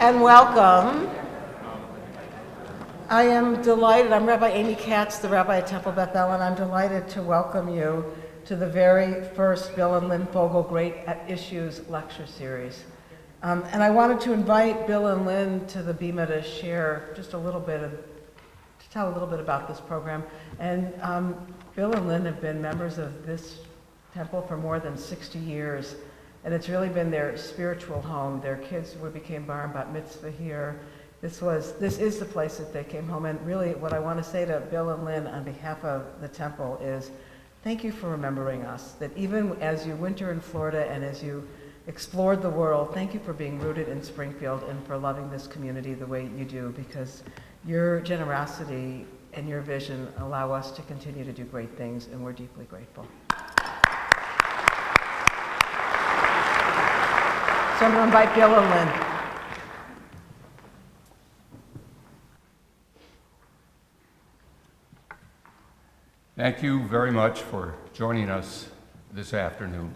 and welcome. I am delighted, I'm Rabbi Amy Katz, the Rabbi at Temple Beth, and I'm delighted to welcome you to the very first Bill and Lynn Fogel Great Issues lecture series. And I wanted to invite Bill and Lynn to the Bima to share just a little bit to tell a little bit about this program. And Bill and Lynn have been members of this temple for more than 60 years. And it's really been their spiritual home. Their kids became bar and bat mitzvah here. This is the place that they came home. And really what I want to say to Bill and Lynn on behalf of the temple is thank you for remembering us. That even as you winter in Florida and as you explored the world, thank you for being rooted in Springfield and for loving this community the way you do, because your generosity and your vision allow us to continue to do great things, and we're deeply grateful. So I'm going to invite Bill and Lynn. Thank you very much for joining us this afternoon.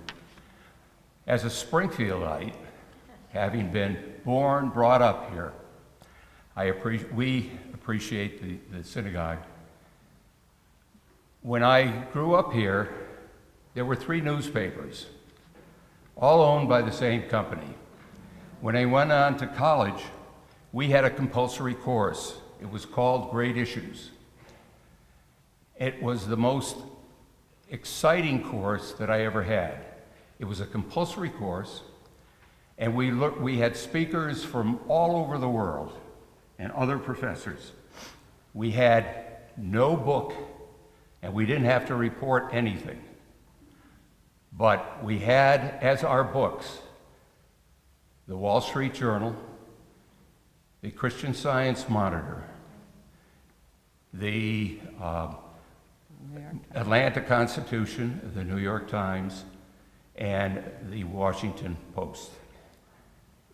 As a Springfieldite, having been born, brought up here, we appreciate the synagogue. When I grew up here, there were 3 newspapers, all owned by the same company. When I went on to college, we had a compulsory course. It was called Great Issues. It was the most exciting course that I ever had. It was a compulsory course, and we had speakers from all over the world and other professors. We had no book, and we didn't have to report anything. But we had, as our books, the Wall Street Journal, the Christian Science Monitor, the Atlanta Constitution, the New York Times, and the Washington Post.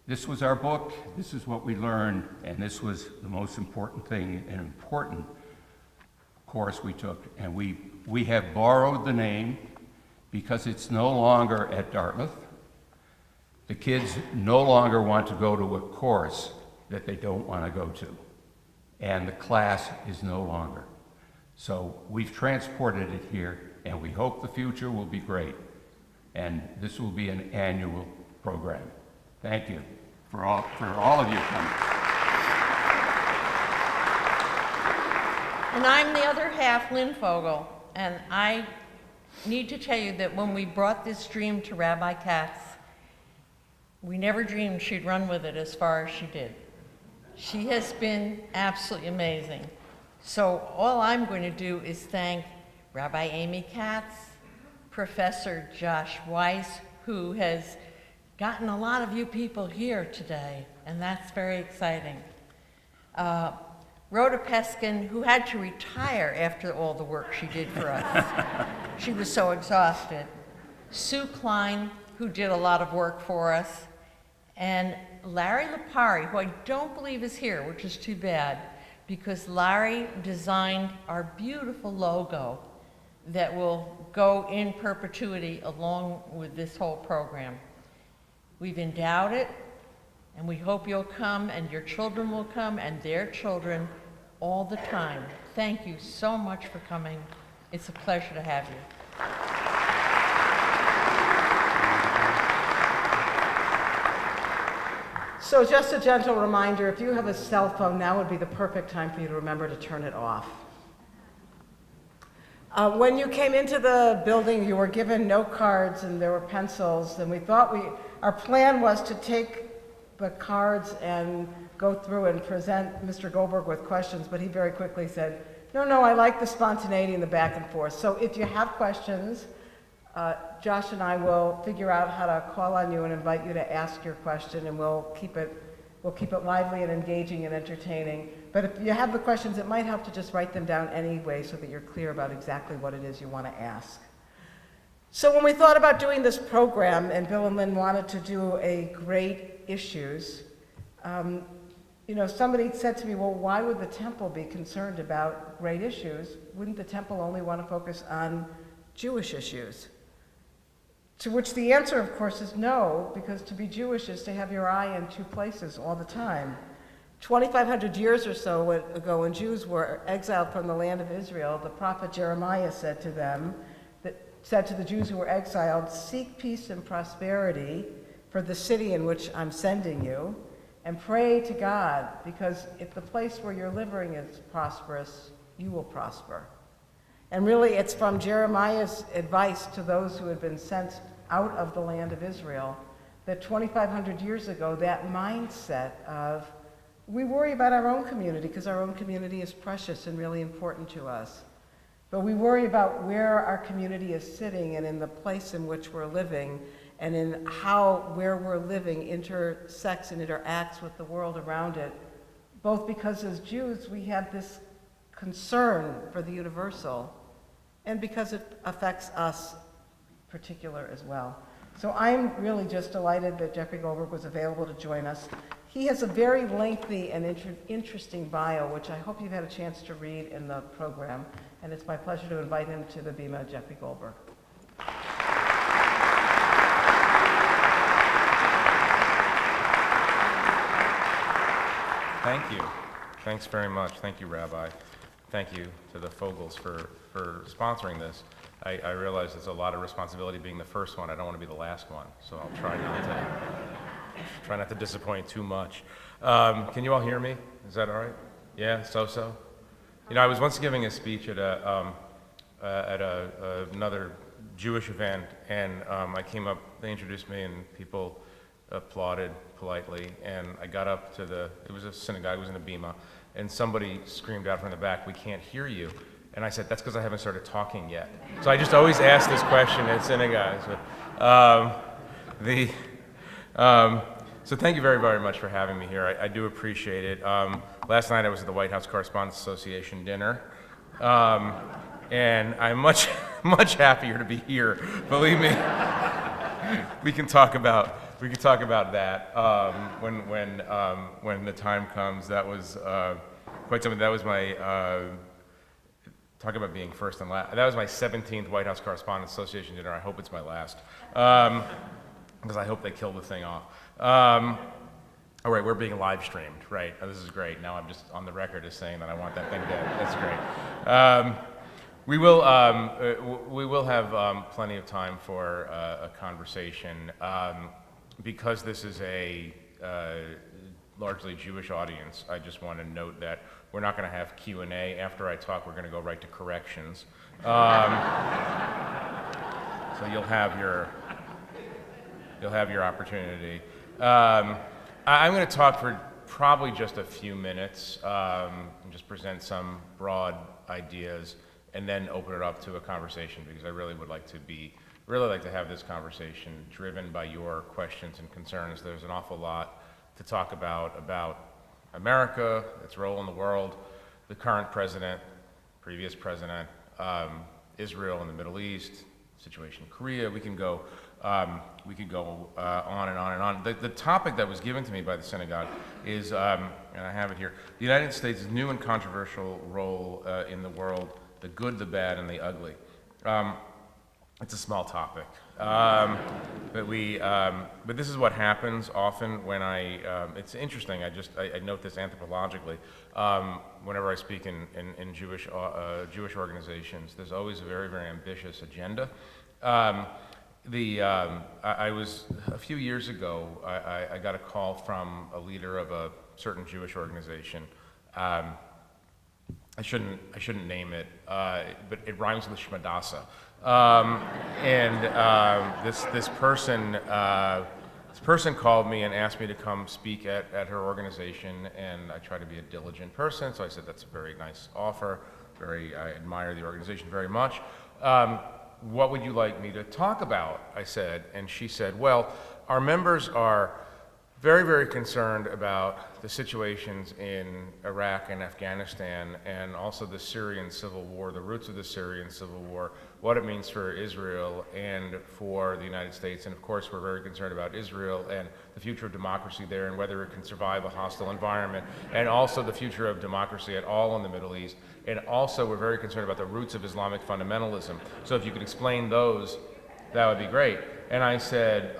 This was our book, this is what we learned, and this was the most important thing, an important course we took. And we have borrowed the name because it's no longer at Dartmouth. The kids no longer want to go to a course that they don't want to go to, and the class is no longer. So we've transported it here, and we hope the future will be great. And this will be an annual program. Thank you for all of you coming. And I'm the other half, Lynn Fogel, and I need to tell you that when we brought this dream to Rabbi Katz, we never dreamed she'd run with it as far as she did. She has been absolutely amazing. So all I'm going to do is thank Rabbi Amy Katz, Professor Josh Weiss, who has gotten a lot of you people here today, and that's very exciting. Rhoda Peskin, who had to retire after all the work she did for us. She was so exhausted. Sue Klein, who did a lot of work for us, and Larry Lipari, who I don't believe is here, which is too bad, because Larry designed our beautiful logo that will go in perpetuity along with this whole program. We've endowed it, and we hope you'll come, and your children will come, and their children all the time. Thank you so much for coming. It's a pleasure to have you. So just a gentle reminder, if you have a cell phone, now would be the perfect time for you to remember to turn it off. When you came into the building, you were given note cards and there were pencils, and we thought our plan was to take the cards and go through and present Mr. Goldberg with questions, but he very quickly said, no, I like the spontaneity and the back and forth. So if you have questions, Josh and I will figure out how to call on you and invite you to ask your question, and we'll keep it lively and engaging and entertaining. But if you have the questions, it might help to just write them down anyway so that you're clear about exactly what it is you want to ask. So when we thought about doing this program, and Bill and Lynn wanted to do a Great Issues, somebody said to me, well, why would the temple be concerned about great issues? Wouldn't the temple only want to focus on Jewish issues? To which the answer, of course, is no, because to be Jewish is to have your eye in two places all the time. 2,500 years or so ago, when Jews were exiled from the land of Israel, the prophet Jeremiah said to the Jews who were exiled, "Seek peace and prosperity for the city in which I'm sending you, and pray to God, because if the place where you're living is prosperous, you will prosper." And really, it's from Jeremiah's advice to those who had been sent out of the land of Israel that 2,500 years ago, that mindset of, we worry about our own community because our own community is precious and really important to us. But we worry about where our community is sitting and in the place in which we're living and in how where we're living intersects and interacts with the world around it, both because as Jews we have this concern for the universal and because it affects us particular as well. So I'm really just delighted that Jeffrey Goldberg was available to join us. He has a very lengthy and interesting bio, which I hope you've had a chance to read in the program, and it's my pleasure to invite him to the bima, Jeffrey Goldberg. Thank you. Thanks very much. Thank you, Rabbi. Thank you to the Fogels for sponsoring this. I realize it's a lot of responsibility being the first one. I don't want to be the last one, so I'll try not to disappoint too much. Can you all hear me? Is that all right? Yeah, so. You know, I was once giving a speech at another Jewish event, and I came up. They introduced me, and people applauded politely. And I got up to it was a synagogue. It was in a bima, and somebody screamed out from the back, "We can't hear you." And I said, "That's because I haven't started talking yet." So I just always ask this question at synagogues. So thank you very, very much for having me here. I do appreciate it. Last night I was at the White House Correspondents Association dinner, and I'm much, much happier to be here. Believe me, we can talk about that when the time comes. That was quite something. That was my. Talk about being first and last. That was my 17th White House Correspondents Association dinner. I hope it's my last, because I hope they kill the thing off. All right, we're being live streamed, right? Oh, this is great. Now I'm just on the record as saying that I want that thing dead. That's great. We will have plenty of time for a conversation. Because this is a largely Jewish audience, I just want to note that we're not going to have Q&A. After I talk, we're going to go right to corrections. So you'll have your opportunity. I'm going to talk for probably just a few minutes, and just present some broad ideas, and then open it up to a conversation, because I really would like to have this conversation driven by your questions and concerns. There's an awful lot to talk about America, its role in the world, the current president, previous president, Israel and the Middle East, situation in Korea. We can go on and on and on. The topic that was given to me by the synagogue is, and I have it here, the United States' new and controversial role in the world, the good, the bad, and the ugly. It's a small topic, but this is what happens often when it's interesting, I note this anthropologically, whenever I speak in Jewish organizations, there's always a very, very ambitious agenda. I was, a few years ago, I got a call from a leader of a certain Jewish organization. I shouldn't name it, but it rhymes with Shmadasa. This person called me and asked me to come speak at her organization, and I try to be a diligent person, so I said, that's a very nice offer. I admire the organization very much. What would you like me to talk about? I said, and she said, well, our members are very, very concerned about the situations in Iraq and Afghanistan, and also the Syrian civil war, the roots of the Syrian civil war, what it means for Israel and for the United States. And of course, we're very concerned about Israel and the future of democracy there and whether it can survive a hostile environment, and also the future of democracy at all in the Middle East. And also, we're very concerned about the roots of Islamic fundamentalism. So if you could explain those, that would be great. And I said,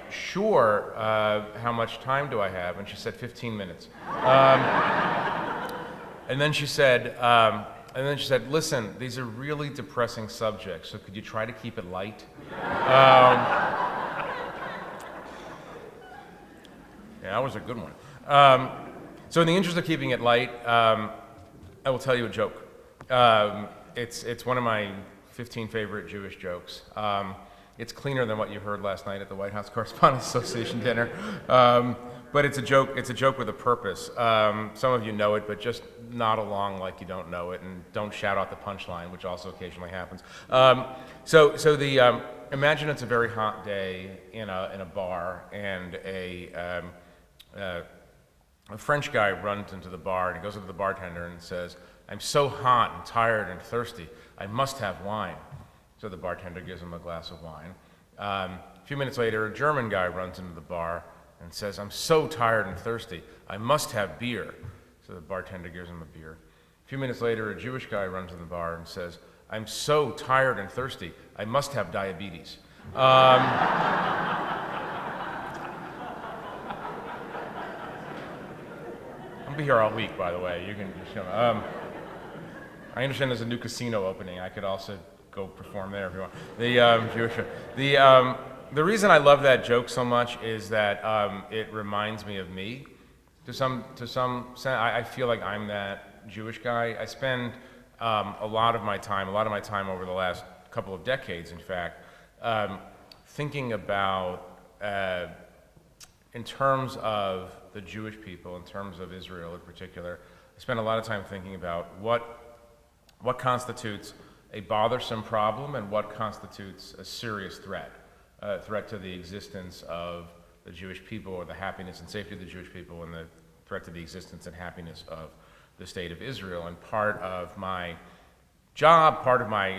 sure, how much time do I have? And she said, 15 minutes. And then she said, listen, these are really depressing subjects, so could you try to keep it light? Yeah, that was a good one. So in the interest of keeping it light, I will tell you a joke. It's one of my 15 favorite Jewish jokes. It's cleaner than what you heard last night at the White House Correspondents Association dinner. But it's a joke with a purpose. Some of you know it, but just nod along like you don't know it, and don't shout out the punchline, which also occasionally happens. Imagine it's a very hot day in a bar, and a French guy runs into the bar, and he goes up to the bartender and says, "I'm so hot and tired and thirsty, I must have wine." So the bartender gives him a glass of wine. A few minutes later, a German guy runs into the bar and says, "I'm so tired and thirsty, I must have beer." So the bartender gives him a beer. A few minutes later, a Jewish guy runs in the bar and says, "I'm so tired and thirsty, I must have diabetes." I'll be here all week, by the way. You can just come. I understand there's a new casino opening. I could also go perform there if you want. The reason I love that joke so much is that it reminds me of me. To some extent, I feel like I'm that Jewish guy. I spend a lot of my time over the last couple of decades, in fact, thinking about, in terms of the Jewish people, in terms of Israel in particular, I spend a lot of time thinking about what constitutes a bothersome problem and what constitutes a serious threat to the existence of the Jewish people, or the happiness and safety of the Jewish people, and the threat to the existence and happiness of the state of Israel. And part of my job,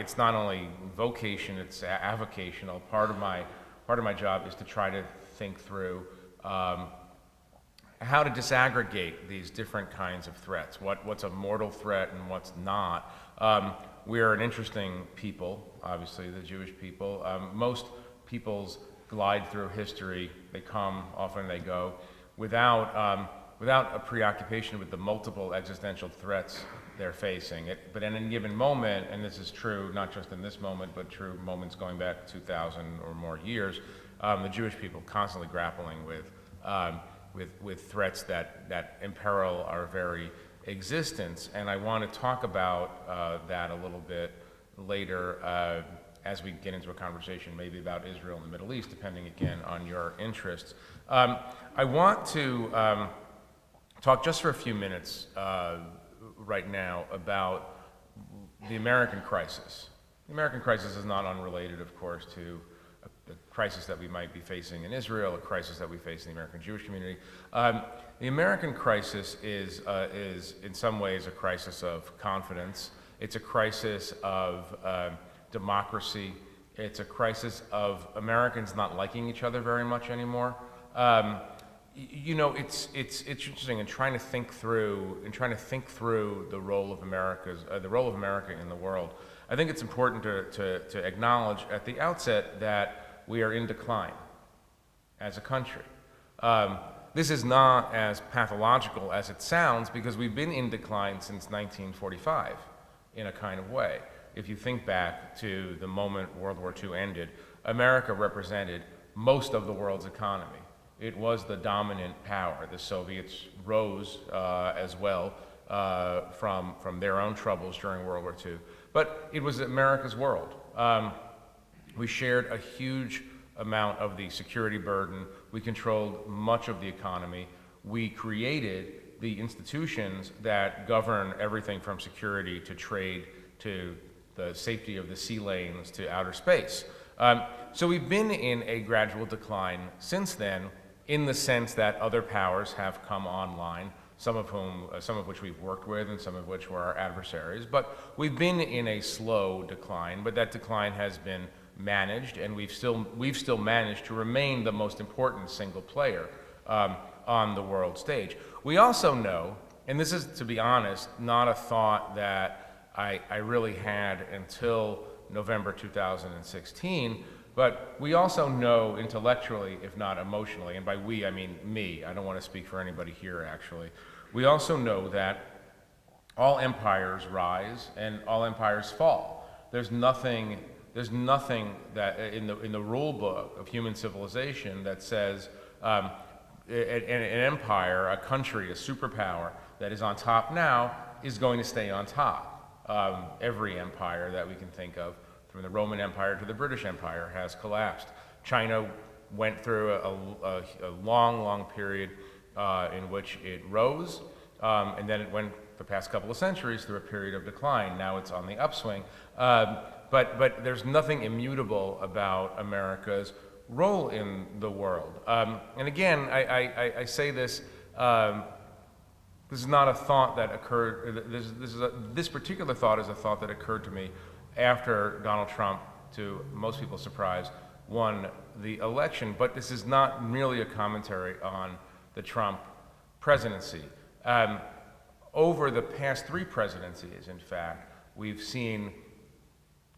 it's not only vocation, it's avocational. Part of my job is to try to think through how to disaggregate these different kinds of threats. What's a mortal threat and what's not. We're an interesting people, obviously, the Jewish people. Most peoples glide through history. They come, often they go, without a preoccupation with the multiple existential threats they're facing. But in any given moment, and this is true not just in this moment, but true moments going back 2,000 or more years, the Jewish people constantly grappling with threats that imperil our very existence. And I want to talk about that a little bit later as we get into a conversation maybe about Israel and the Middle East, depending again on your interests. I want to talk just for a few minutes right now about the American crisis. The American crisis is not unrelated, of course, to a crisis that we might be facing in Israel, a crisis that we face in the American Jewish community. The American crisis is in some ways a crisis of confidence. It's a crisis of democracy. It's a crisis of Americans not liking each other very much anymore. It's interesting in trying to think through the role of America in the world. I think it's important to acknowledge at the outset that we are in decline as a country. This is not as pathological as it sounds, because we've been in decline since 1945 in a kind of way. If you think back to the moment World War II ended, America represented most of the world's economy. It was the dominant power. The Soviets rose as well from their own troubles during World War II. But it was America's world. We shared a huge amount of the security burden. We controlled much of the economy. We created the institutions that govern everything from security to trade to the safety of the sea lanes to outer space. So we've been in a gradual decline since then, in the sense that other powers have come online, some of which we've worked with and some of which were our adversaries. But we've been in a slow decline, but that decline has been managed, and we've still managed to remain the most important single player on the world stage. We also know, and this is, to be honest, not a thought that I really had until November 2016, But we also know intellectually, if not emotionally, and by we I mean me, I don't want to speak for anybody here actually, we also know that all empires rise and all empires fall. There's nothing that in the rule book of human civilization that says an empire, a country, a superpower that is on top now is going to stay on top. Every empire that we can think of, from the Roman Empire to the British Empire, has collapsed. China went through a long period in which it rose, and then it went the past couple of centuries through a period of decline. Now it's on the upswing. But there's nothing immutable about America's role in the world. And again, I say this, this is not a thought that occurred, this particular thought is a thought that occurred to me after Donald Trump, to most people's surprise, won the election. But this is not merely a commentary on the Trump presidency. Over the past 3 presidencies, in fact, we've seen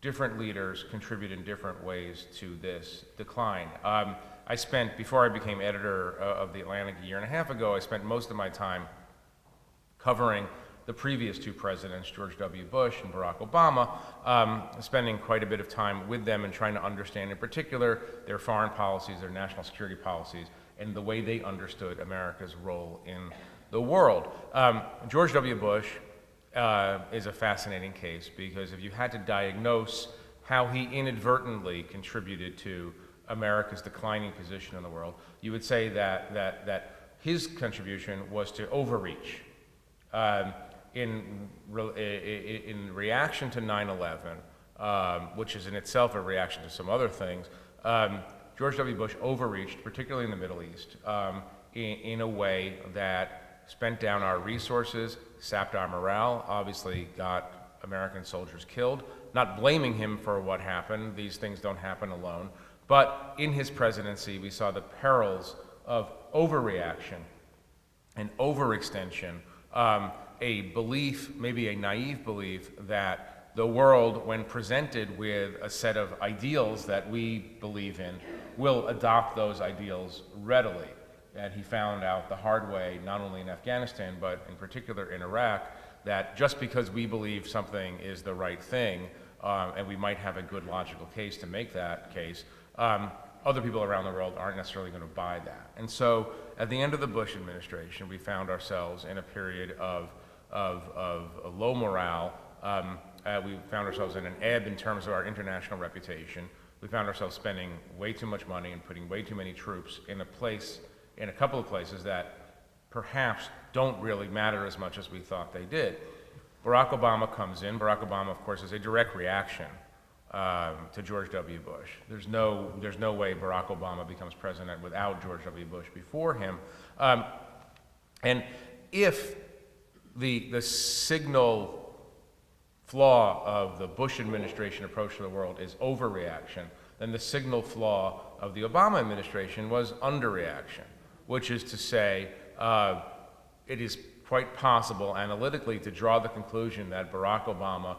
different leaders contribute in different ways to this decline. I spent, before I became editor of The Atlantic a year and a half ago, I spent most of my time covering the previous 2 presidents, George W. Bush and Barack Obama, spending quite a bit of time with them and trying to understand in particular their foreign policies, their national security policies, and the way they understood America's role in the world. George W. Bush is a fascinating case, because if you had to diagnose how he inadvertently contributed to America's declining position in the world, you would say that his contribution was to overreach. In reaction to 9/11, which is in itself a reaction to some other things, George W. Bush overreached, particularly in the Middle East, in a way that spent down our resources, sapped our morale, obviously got American soldiers killed. Not blaming him for what happened, these things don't happen alone, but in his presidency we saw the perils of overreaction and overextension, a belief, maybe a naive belief, that the world, when presented with a set of ideals that we believe in, will adopt those ideals readily. And he found out the hard way, not only in Afghanistan, but in particular in Iraq, that just because we believe something is the right thing, and we might have a good logical case to make that case, other people around the world aren't necessarily going to buy that. And so at the end of the Bush administration, we found ourselves in a period of low morale. We found ourselves in an ebb in terms of our international reputation. We found ourselves spending way too much money and putting way too many troops in a couple of places that perhaps don't really matter as much as we thought they did. Barack Obama comes in. Barack Obama, of course, is a direct reaction to George W. Bush. There's no way Barack Obama becomes president without George W. Bush before him. And if the signal flaw of the Bush administration approach to the world is overreaction, then the signal flaw of the Obama administration was underreaction, which is to say, it is quite possible analytically to draw the conclusion that Barack Obama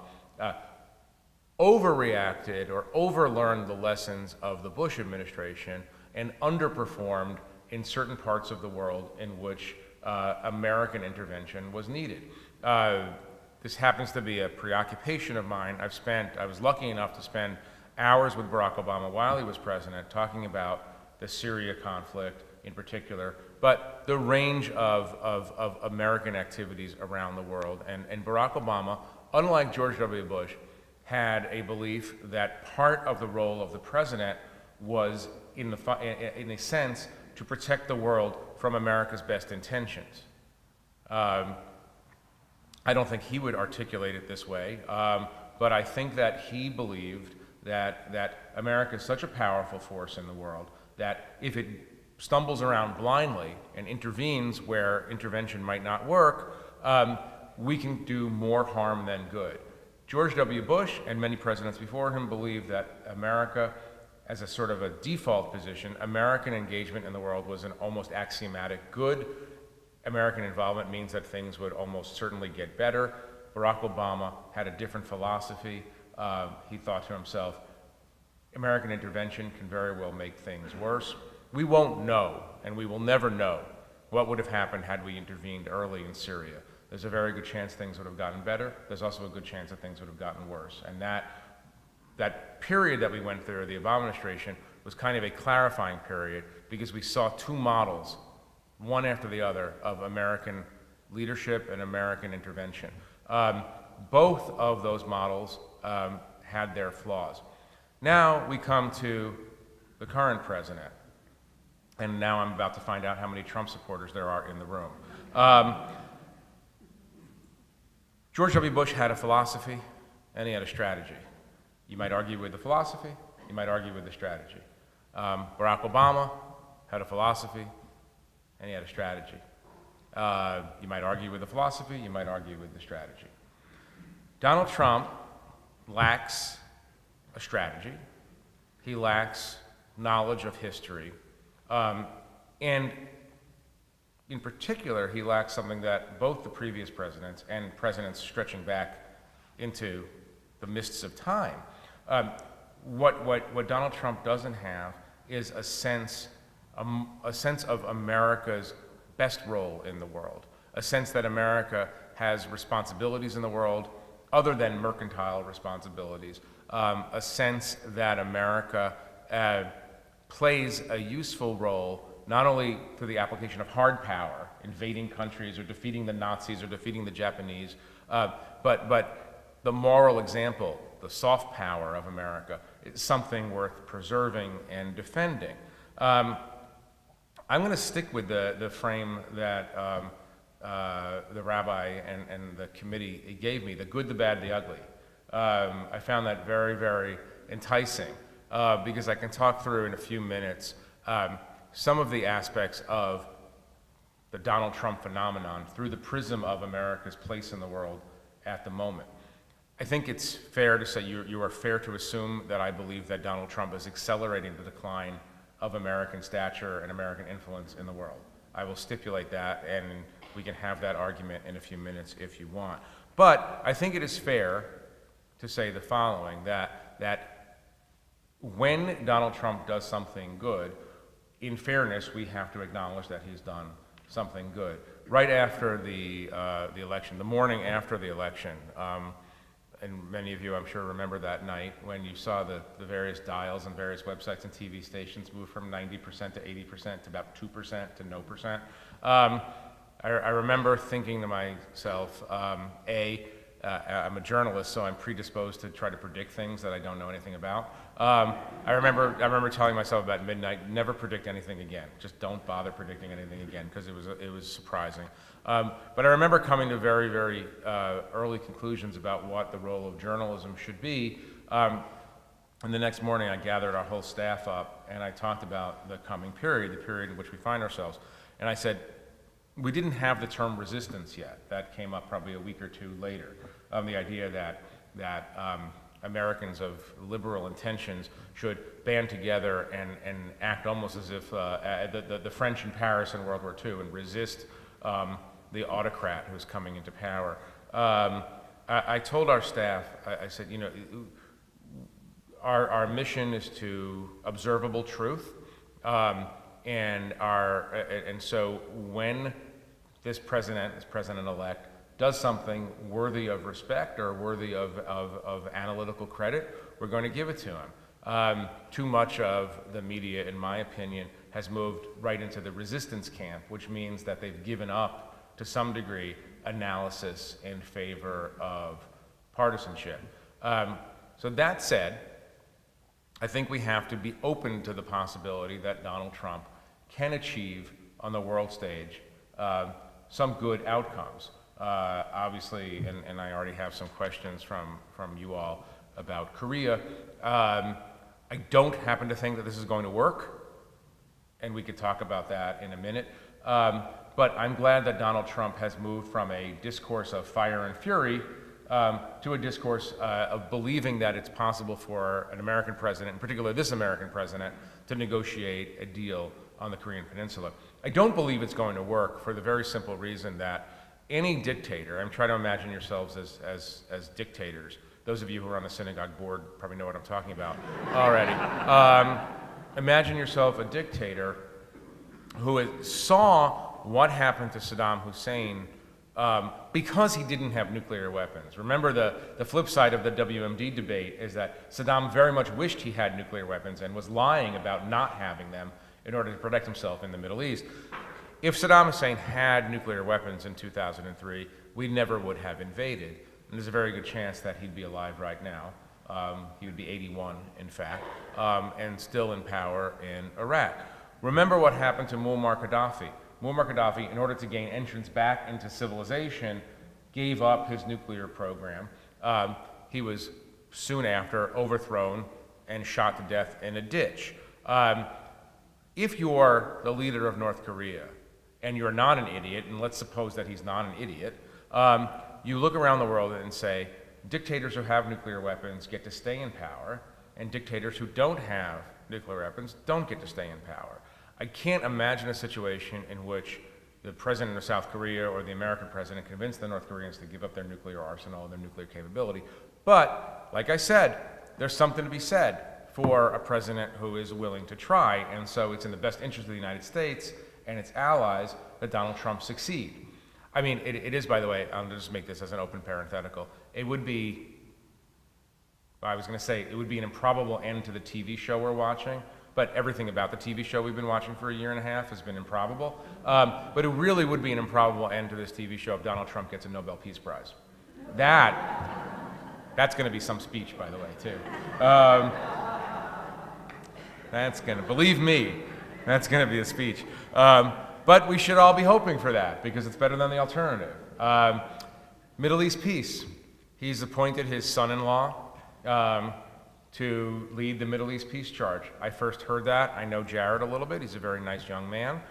overreacted or overlearned the lessons of the Bush administration and underperformed in certain parts of the world in which American intervention was needed. This happens to be a preoccupation of mine. I was lucky enough to spend hours with Barack Obama while he was president talking about the Syria conflict in particular, but the range of American activities around the world. And Barack Obama, unlike George W. Bush, had a belief that part of the role of the president was, in a sense, to protect the world from America's best intentions. I don't think he would articulate it this way, but I think that he believed that America is such a powerful force in the world that if it stumbles around blindly and intervenes where intervention might not work, we can do more harm than good. George W. Bush and many presidents before him believed that America, as a sort of a default position, American engagement in the world was an almost axiomatic good. American involvement means that things would almost certainly get better. Barack Obama had a different philosophy. He thought to himself, American intervention can very well make things worse. We won't know, and we will never know, what would have happened had we intervened early in Syria. There's a very good chance things would have gotten better. There's also a good chance that things would have gotten worse. And that period that we went through, the Obama administration, was kind of a clarifying period because we saw two models, one after the other, of American leadership and American intervention. Both of those models had their flaws. Now we come to the current president, and now I'm about to find out how many Trump supporters there are in the room. George W. Bush had a philosophy, and he had a strategy. You might argue with the philosophy, you might argue with the strategy. Barack Obama had a philosophy, and he had a strategy. You might argue with the philosophy, you might argue with the strategy. Donald Trump lacks a strategy. He lacks knowledge of history. And in particular, he lacks something that both the previous presidents and presidents stretching back into the mists of time. What Donald Trump doesn't have is a sense of America's best role in the world, a sense that America has responsibilities in the world other than mercantile responsibilities, a sense that America plays a useful role not only through the application of hard power, invading countries or defeating the Nazis or defeating the Japanese, but the moral example, the soft power of America, is something worth preserving and defending. I'm going to stick with the frame that the rabbi and the committee gave me, the good, the bad, the ugly. I found that very, very enticing because I can talk through in a few minutes some of the aspects of the Donald Trump phenomenon through the prism of America's place in the world at the moment. I think it's fair to say, you are fair to assume that I believe that Donald Trump is accelerating the decline of American stature and American influence in the world. I will stipulate that, and we can have that argument in a few minutes if you want. But I think it is fair to say the following, that when Donald Trump does something good, in fairness, we have to acknowledge that he's done something good. Right after the election, the morning after the election, and many of you, I'm sure, remember that night when you saw the various dials and various websites and TV stations move from 90% to 80% to about 2% to no percent. I remember thinking to myself, I'm a journalist, so I'm predisposed to try to predict things that I don't know anything about. I remember telling myself about midnight, never predict anything again. Just don't bother predicting anything again, because it was surprising. But I remember coming to very, very early conclusions about what the role of journalism should be. And the next morning, I gathered our whole staff up, and I talked about the coming period, the period in which we find ourselves. And I said, we didn't have the term resistance yet. That came up probably a week or two later. The idea that Americans of liberal intentions should band together and act almost as if the French in Paris in World War II and resist the autocrat who's coming into power. I told our staff, I said, you know, our mission is to observable truth, and so when this president-elect does something worthy of respect or worthy of analytical credit, we're going to give it to him. Too much of the media, in my opinion, has moved right into the resistance camp, which means that they've given up, to some degree, analysis in favor of partisanship. So that said, I think we have to be open to the possibility that Donald Trump can achieve on the world stage some good outcomes. Obviously, and I already have some questions from you all about Korea. I don't happen to think that this is going to work, and we could talk about that in a minute. But I'm glad that Donald Trump has moved from a discourse of fire and fury to a discourse of believing that it's possible for an American president, in particular this American president, to negotiate a deal on the Korean Peninsula. I don't believe it's going to work for the very simple reason that any dictator, I'm trying to imagine yourselves as dictators. Those of you who are on the synagogue board probably know what I'm talking about already. Imagine yourself a dictator who saw what happened to Saddam Hussein because he didn't have nuclear weapons. Remember, the flip side of the WMD debate is that Saddam very much wished he had nuclear weapons and was lying about not having them in order to protect himself in the Middle East. If Saddam Hussein had nuclear weapons in 2003, we never would have invaded. And there's a very good chance that he'd be alive right now. He would be 81, in fact, and still in power in Iraq. Remember what happened to Muammar Gaddafi. Muammar Gaddafi, in order to gain entrance back into civilization, gave up his nuclear program. He was soon after overthrown and shot to death in a ditch. If you're the leader of North Korea, and you're not an idiot, and let's suppose that he's not an idiot, you look around the world and say, dictators who have nuclear weapons get to stay in power, and dictators who don't have nuclear weapons don't get to stay in power. I can't imagine a situation in which the president of South Korea or the American president convinced the North Koreans to give up their nuclear arsenal and their nuclear capability. But, like I said, there's something to be said for a president who is willing to try, and so it's in the best interest of the United States and its allies that Donald Trump succeed. I mean, it is, by the way, I'll just make this as an open parenthetical, it would be, I was going to say, it would be an improbable end to the TV show we're watching, but everything about the TV show we've been watching for a year and a half has been improbable. But it really would be an improbable end to this TV show if Donald Trump gets a Nobel Peace Prize. That's going to be some speech, by the way, too. That's going to, believe me, that's going to be a speech. But we should all be hoping for that because it's better than the alternative. Middle East peace. He's appointed his son-in-law to lead the Middle East peace charge. I first heard that. I know Jared a little bit. He's a very nice young man.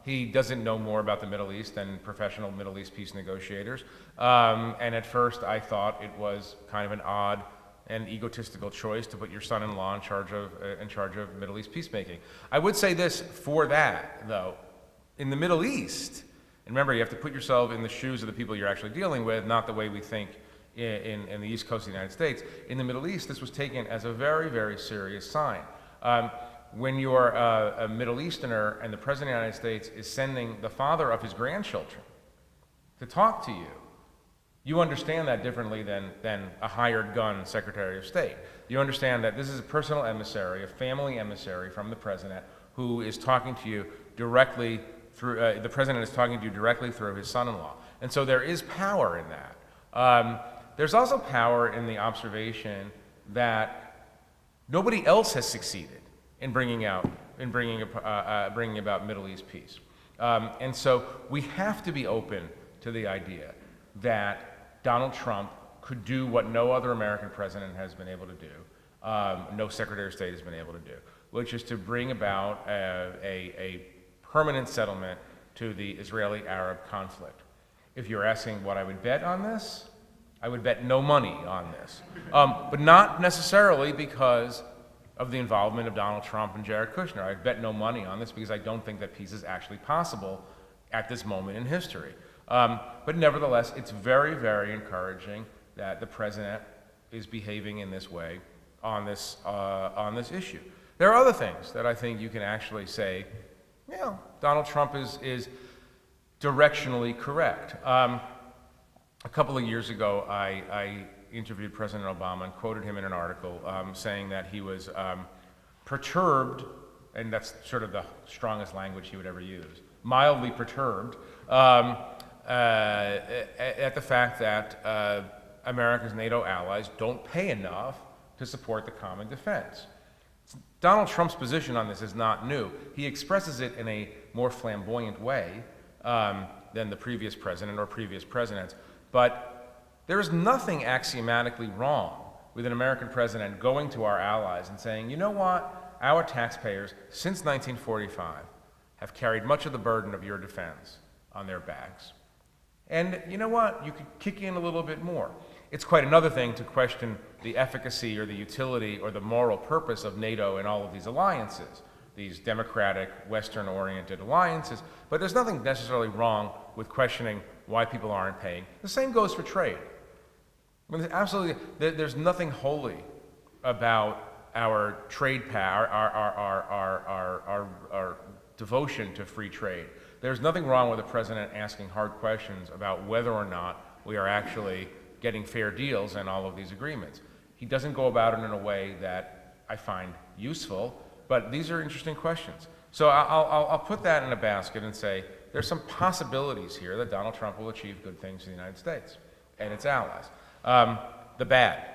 He doesn't know more about the Middle East than professional Middle East peace negotiators. And at first I thought it was kind of an odd and egotistical choice to put your son-in-law in charge of Middle East peacemaking. I would say this for that, though. In the Middle East, and remember, you have to put yourself in the shoes of the people you're actually dealing with, not the way we think in the East Coast of the United States. In the Middle East, this was taken as a very, very serious sign. When you're a Middle Easterner and the President of the United States is sending the father of his grandchildren to talk to you, you understand that differently than a hired gun Secretary of State. You understand that this is a personal emissary, a family emissary from the President who is talking to you directly through, the President is talking to you directly through his son-in-law. And so there is power in that. There's also power in the observation that nobody else has succeeded in bringing about Middle East peace. And so we have to be open to the idea that Donald Trump could do what no other American president has been able to do, no Secretary of State has been able to do, which is to bring about a permanent settlement to the Israeli-Arab conflict. If you're asking what I would bet on this, I would bet no money on this. But not necessarily because of the involvement of Donald Trump and Jared Kushner. I'd bet no money on this because I don't think that peace is actually possible at this moment in history. But nevertheless, it's very, very encouraging that the president is behaving in this way on this issue. There are other things that I think you can actually say, you know, Donald Trump is directionally correct. A couple of years ago, I interviewed President Obama and quoted him in an article saying that he was perturbed, and that's sort of the strongest language he would ever use, mildly perturbed at the fact that America's NATO allies don't pay enough to support the common defense. Donald Trump's position on this is not new. He expresses it in a more flamboyant way than the previous president or previous presidents, but there is nothing axiomatically wrong with an American president going to our allies and saying, you know what, our taxpayers since 1945 have carried much of the burden of your defense on their backs. And you know what, you could kick in a little bit more. It's quite another thing to question the efficacy or the utility or the moral purpose of NATO and all of these alliances, these democratic, Western-oriented alliances, but there's nothing necessarily wrong with questioning why people aren't paying. The same goes for trade. I mean, absolutely, there's nothing holy about our trade power, our devotion to free trade. There's nothing wrong with the president asking hard questions about whether or not we are actually getting fair deals in all of these agreements. He doesn't go about it in a way that I find useful, but these are interesting questions. So I'll put that in a basket and say there's some possibilities here that Donald Trump will achieve good things in the United States and its allies. The bad,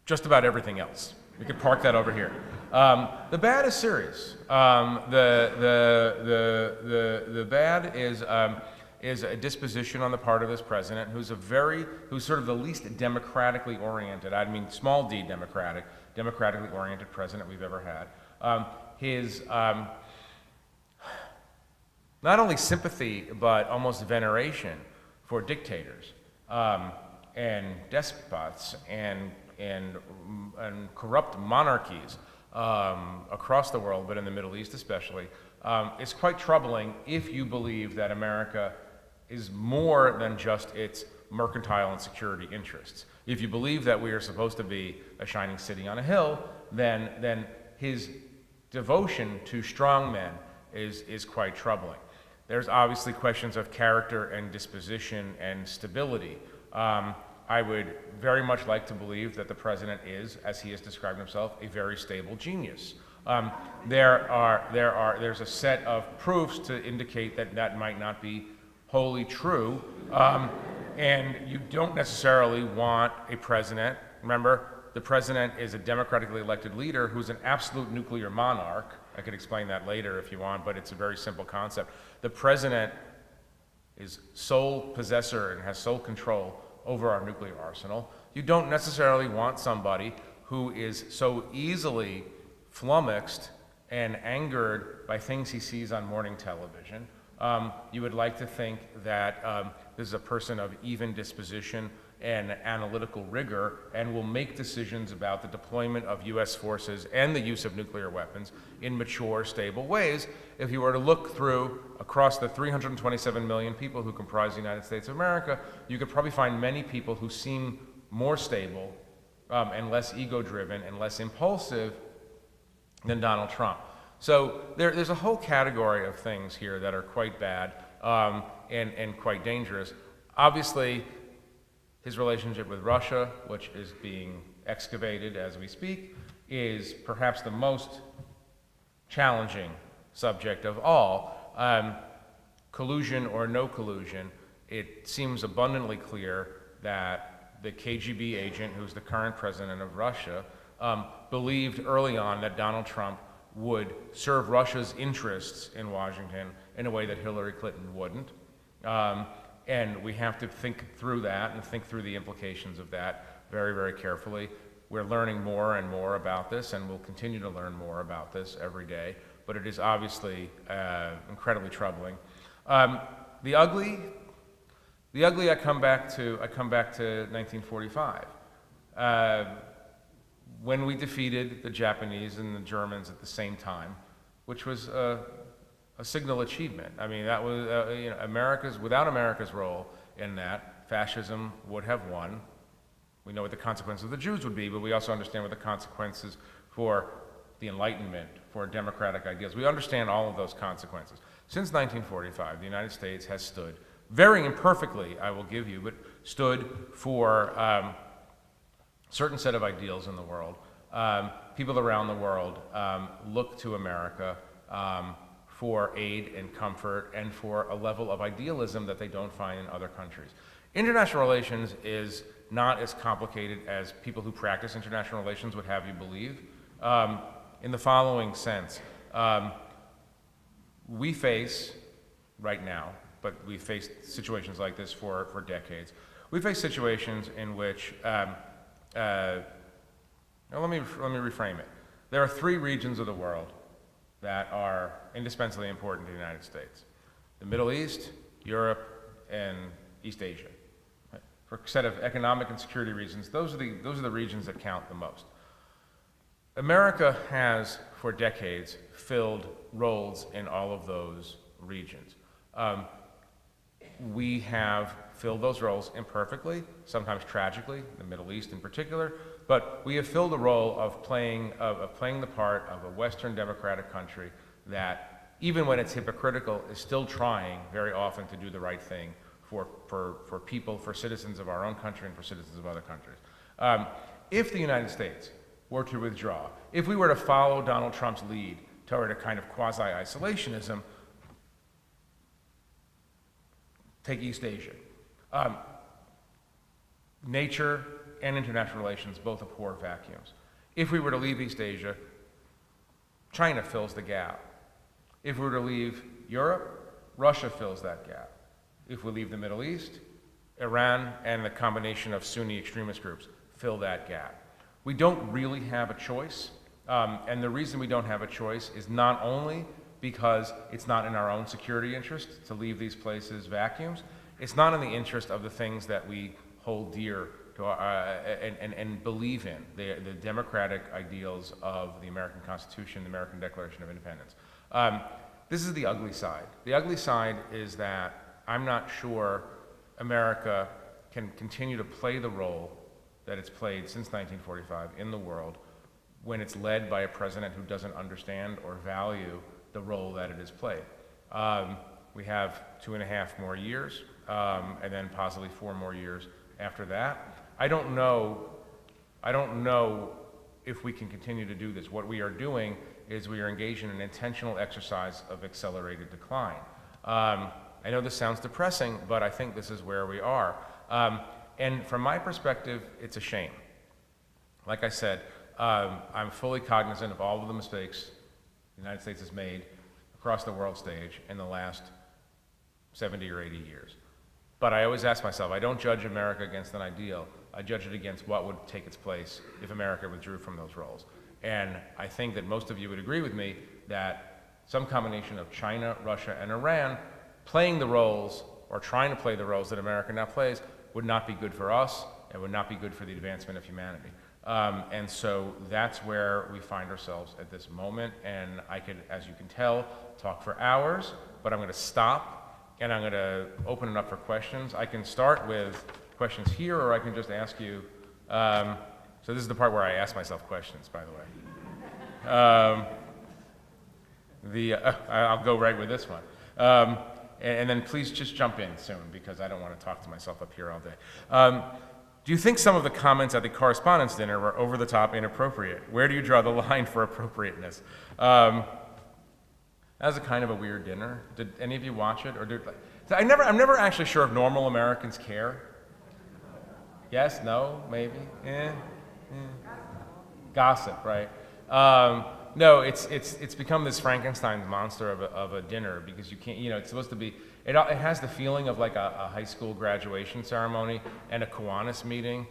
just about everything else. We could park that over here. The bad is serious. The bad is a disposition on the part of this president who's sort of the least democratically oriented, I mean small d democratically oriented president we've ever had. His not only sympathy but almost veneration for dictators and despots and corrupt monarchies across the world, but in the Middle East especially, is quite troubling if you believe that America is more than just its mercantile and security interests. If you believe that we are supposed to be a shining city on a hill, then his devotion to strong men is quite troubling. There's obviously questions of character and disposition and stability. I would very much like to believe that the president is, as he has described himself, a very stable genius. There's a set of proofs to indicate that might not be wholly true, and you don't necessarily want a president. Remember, the president is a democratically elected leader who's an absolute nuclear monarch. I could explain that later if you want, but it's a very simple concept. The president is sole possessor and has sole control over our nuclear arsenal. You don't necessarily want somebody who is so easily flummoxed and angered by things he sees on morning television. You would like to think that this is a person of even disposition and analytical rigor and will make decisions about the deployment of U.S. forces and the use of nuclear weapons in mature, stable ways. If you were to look through across the 327 million people who comprise the United States of America, you could probably find many people who seem more stable and less ego-driven and less impulsive than Donald Trump. So there's a whole category of things here that are quite bad and quite dangerous. Obviously, his relationship with Russia, which is being excavated as we speak, is perhaps the most challenging subject of all. Collusion or no collusion, it seems abundantly clear that the KGB agent, who's the current president of Russia, believed early on that Donald Trump would serve Russia's interests in Washington in a way that Hillary Clinton wouldn't. And we have to think through that and think through the implications of that very, very carefully. We're learning more and more about this, and we'll continue to learn more about this every day, but it is obviously incredibly troubling. The ugly, I come back to 1945. When we defeated the Japanese and the Germans at the same time, which was a signal achievement. I mean, that was, without America's role in that, fascism would have won. We know what the consequences of the Jews would be, but we also understand what the consequences for the Enlightenment, for democratic ideals. We understand all of those consequences. Since 1945, the United States has stood, very imperfectly, I will give you, but stood for a certain set of ideals in the world. People around the world look to America for aid and comfort and for a level of idealism that they don't find in other countries. International relations is not as complicated as people who practice international relations would have you believe, in the following sense. We face, right now, but we've faced situations like this for decades, we face situations in which, let me reframe it. There are three regions of the world that are indispensably important to the United States: the Middle East, Europe, and East Asia. Right? For a set of economic and security reasons, those are the regions that count the most. America has, for decades, filled roles in all of those regions. we have filled those roles imperfectly, sometimes tragically, the Middle East in particular, but we have filled the role of playing the part of a Western democratic country that, even when it's hypocritical, is still trying very often to do the right thing for people, for citizens of our own country and for citizens of other countries. If the United States were to withdraw, if we were to follow Donald Trump's lead toward a kind of quasi-isolationism, take East Asia. Nature and international relations both abhor vacuums. If we were to leave East Asia, China fills the gap. If we were to leave Europe, Russia fills that gap. If we leave the Middle East, Iran and the combination of Sunni extremist groups fill that gap. We don't really have a choice, and the reason we don't have a choice is not only because it's not in our own security interest to leave these places vacuums, it's not in the interest of the things that we hold dear to and believe in, the democratic ideals of the American Constitution, the American Declaration of Independence. This is the ugly side. The ugly side is that I'm not sure America can continue to play the role that it's played since 1945 in the world when it's led by a president who doesn't understand or value the role that it has played. We have 2.5 more years, and then possibly 4 more years after that. I don't know if we can continue to do this. What we are doing is we are engaged in an intentional exercise of accelerated decline. I know this sounds depressing, but I think this is where we are. And from my perspective, it's a shame. Like I said, I'm fully cognizant of all of the mistakes the United States has made across the world stage in the last 70 or 80 years. But I always ask myself, I don't judge America against an ideal, I judge it against what would take its place if America withdrew from those roles. And I think that most of you would agree with me that some combination of China, Russia, and Iran playing the roles, or trying to play the roles that America now plays, would not be good for us, and would not be good for the advancement of humanity. And so that's where we find ourselves at this moment, and I could, as you can tell, talk for hours, but I'm going to stop, and I'm going to open it up for questions. I can start with questions here, or I can just ask you, so this is the part where I ask myself questions, by the way. I'll go right with this one. And then please just jump in soon, because I don't want to talk to myself up here all day. Do you think some of the comments at the Correspondents Dinner were over the top inappropriate? Where do you draw the line for appropriateness? That was a kind of a weird dinner. Did any of you watch it? I'm never actually sure if normal Americans care. Yes, no, maybe, Gossip, right? No, it's become this Frankenstein monster of a dinner, because you can't, it's supposed to be, it has the feeling of like a high school graduation ceremony and a Kiwanis meeting,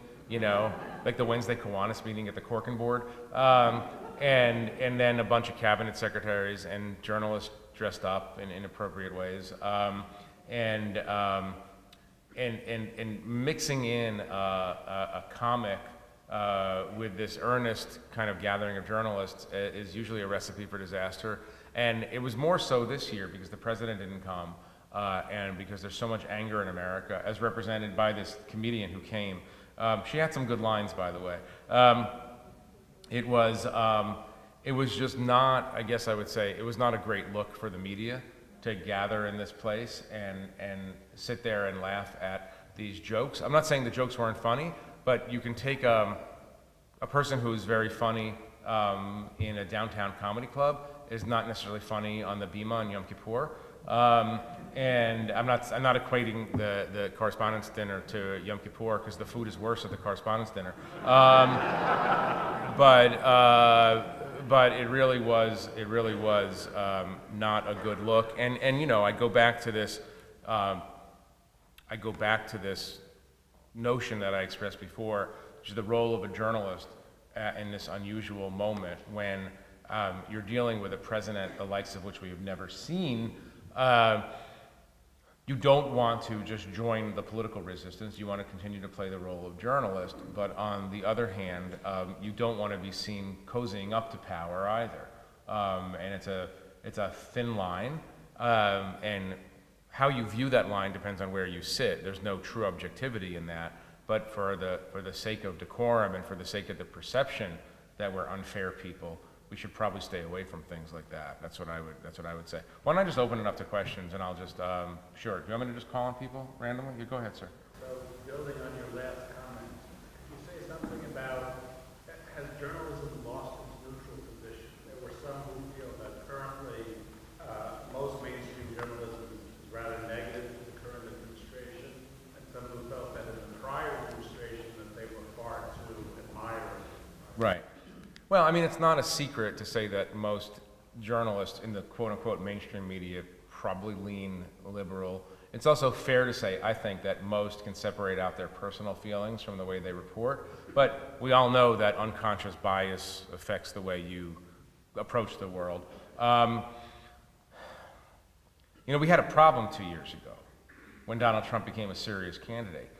like the Wednesday Kiwanis meeting at the Corkin board, and then a bunch of cabinet secretaries and journalists dressed up in inappropriate ways, and mixing in a comic with this earnest kind of gathering of journalists is usually a recipe for disaster. And it was more so this year because the president didn't come, and because there's so much anger in America, as represented by this comedian who came. She had some good lines, by the way. It was just not, I guess I would say, it was not a great look for the media to gather in this place and sit there and laugh at these jokes. I'm not saying the jokes weren't funny, but you can take a person who's very funny in a downtown comedy club is not necessarily funny on the Bima on Yom Kippur. And I'm not equating the Correspondents Dinner to Yom Kippur, because the food is worse at the Correspondents Dinner. But it really was not a good look. And I go back to this. I go back to this notion that I expressed before, which is the role of a journalist in this unusual moment when you're dealing with a president the likes of which we have never seen. You don't want to just join the political resistance. You want to continue to play the role of journalist, but on the other hand, you don't want to be seen cozying up to power either. And it's a thin line, and how you view that line depends on where you sit. There's no true objectivity in that, but for the sake of decorum and for the sake of the perception that we're unfair people, we should probably stay away from things like that. That's what I would say. Why don't I just open it up to questions, and I'll just, sure. Do you want me to just call on people randomly? You go ahead, sir. So, building on your last comment, could you say something about, has journalism lost its neutral position? There were some who feel that currently most mainstream journalism is rather negative to the current administration, and some who felt that in the prior administration that they were far too admiring. Right. Well, I mean, it's not a secret to say that most journalists in the quote-unquote mainstream media probably lean liberal. It's also fair to say, I think, that most can separate out their personal feelings from the way they report, but we all know that unconscious bias affects the way you approach the world. You know, we had a problem 2 years ago when Donald Trump became a serious candidate,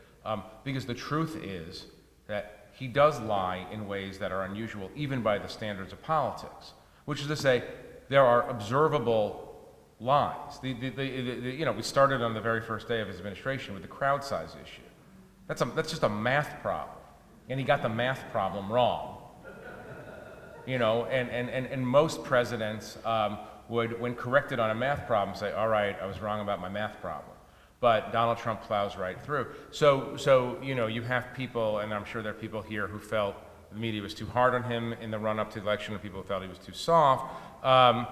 because the truth is that he does lie in ways that are unusual, even by the standards of politics, which is to say, there are observable lies. You know, we started on the very first day of his administration with the crowd size issue. That's just a math problem, and he got the math problem wrong. You know, and most presidents would, when corrected on a math problem, say, all right, I was wrong about my math problem. But Donald Trump plows right through. So you know, you have people, and I'm sure there are people here who felt the media was too hard on him in the run-up to the election, and people felt he was too soft. To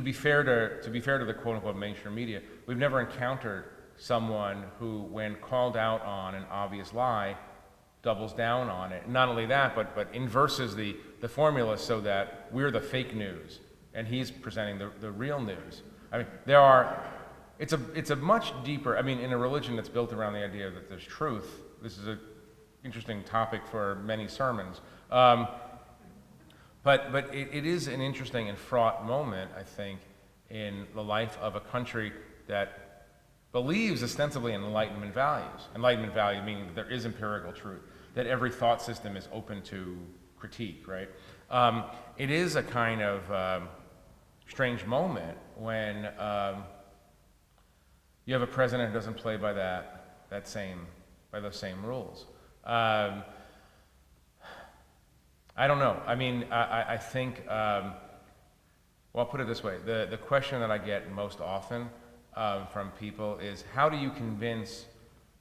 be fair to the quote-unquote mainstream media, we've never encountered someone who, when called out on an obvious lie, doubles down on it. Not only that, but inverses the formula so that we're the fake news, and he's presenting the real news. I mean, it's a much deeper, I mean, in a religion that's built around the idea that there's truth, this is an interesting topic for many sermons, but it is an interesting and fraught moment, I think, in the life of a country that believes ostensibly in Enlightenment values. Enlightenment value meaning that there is empirical truth, that every thought system is open to critique, right? It is a kind of strange moment when you have a president who doesn't play by those same rules. I don't know. I mean, I think, well, I'll put it this way. The question that I get most often from people is, how do you convince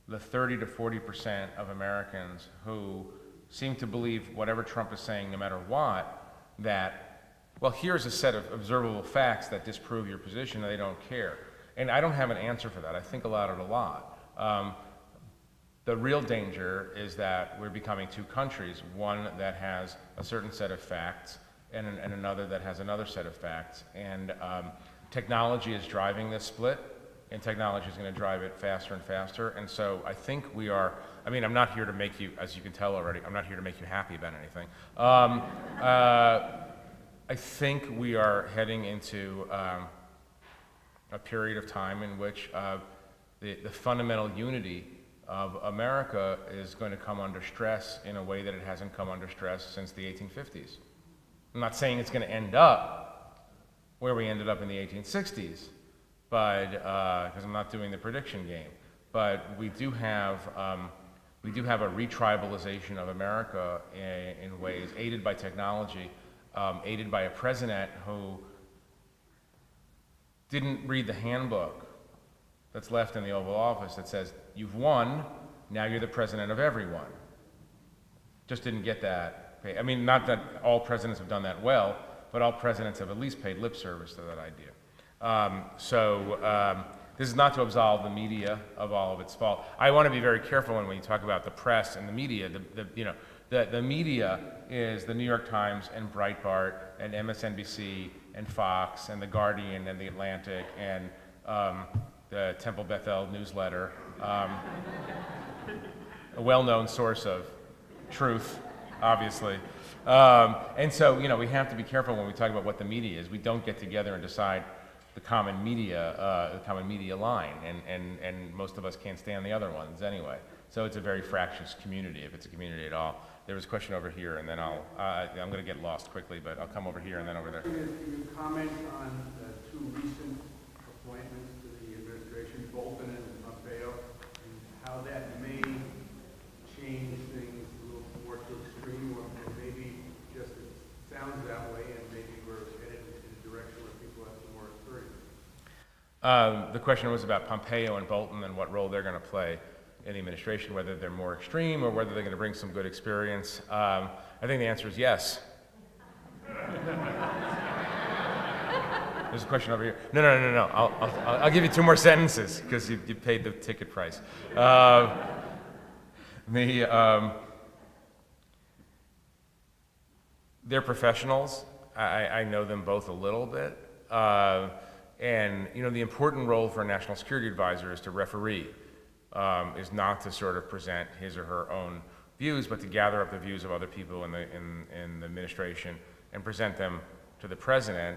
the 30 to 40% of Americans who seem to believe whatever Trump is saying, no matter what, that, well, here's a set of observable facts that disprove your position, and they don't care. And I don't have an answer for that. I think about it a lot. The real danger is that we're becoming two countries, one that has a certain set of facts and another that has another set of facts. And technology is driving this split, and technology is going to drive it faster and faster. And so I think we are, I mean, I'm not here to make you, as you can tell already, I'm not here to make you happy about anything. I think we are heading into a period of time in which the fundamental unity of America is going to come under stress in a way that it hasn't come under stress since the 1850s. I'm not saying it's going to end up where we ended up in the 1860s, but because I'm not doing the prediction game. But we do have a retribalization of America in ways aided by technology, aided by a president who didn't read the handbook that's left in the Oval Office that says, you've won, now you're the president of everyone. Just didn't get that. I mean, not that all presidents have done that well, but all presidents have at least paid lip service to that idea. This is not to absolve the media of all of its fault. I want to be very careful when you talk about the press and the media. The media is the New York Times and Breitbart and MSNBC and Fox and The Guardian and The Atlantic and the Temple Beth newsletter, a well-known source of truth, obviously. And so, you know, we have to be careful when we talk about what the media is. We don't get together and decide the common media line, and most of us can't stand the other ones anyway. So it's a very fractious community, if it's a community at all. There was a question over here, and then I'm going to get lost quickly, but I'll come over here and then over there. Can you comment on the two recent appointments to Bolton and Pompeo, and how that may change things a little more to extreme, or maybe just it sounds that way, and maybe we're headed in a direction where people have some more experience. The question was about Pompeo and Bolton and what role they're going to play in the administration, whether they're more extreme or whether they're going to bring some good experience. I think the answer is yes. There's a question over here. No. I'll give you 2 more sentences because you paid the ticket price. They're professionals. I know them both a little bit. And the important role for a national security advisor is to referee, is not to sort of present his or her own views, but to gather up the views of other people in the administration and present them to the president.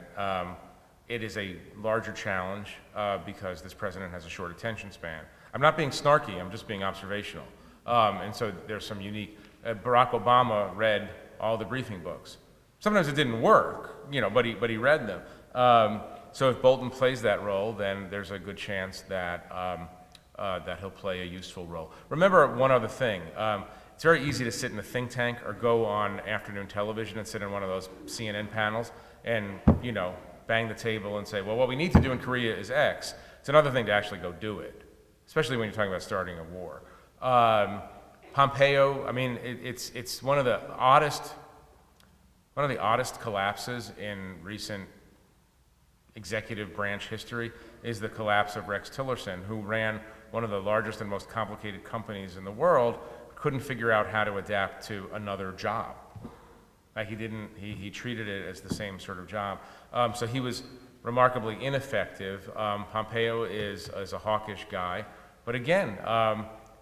It is a larger challenge because this president has a short attention span. I'm not being snarky, I'm just being observational. And so there's some unique, Barack Obama read all the briefing books. Sometimes it didn't work, but he read them. So if Bolton plays that role, then there's a good chance that that he'll play a useful role. Remember one other thing. It's very easy to sit in a think tank or go on afternoon television and sit in one of those CNN panels and, bang the table and say, well, what we need to do in Korea is X. It's another thing to actually go do it, especially when you're talking about starting a war. Pompeo, it's one of the oddest collapses in recent executive branch history is the collapse of Rex Tillerson, who ran one of the largest and most complicated companies in the world, couldn't figure out how to adapt to another job. He treated it as the same sort of job. So he was remarkably ineffective. Pompeo is a hawkish guy, but again,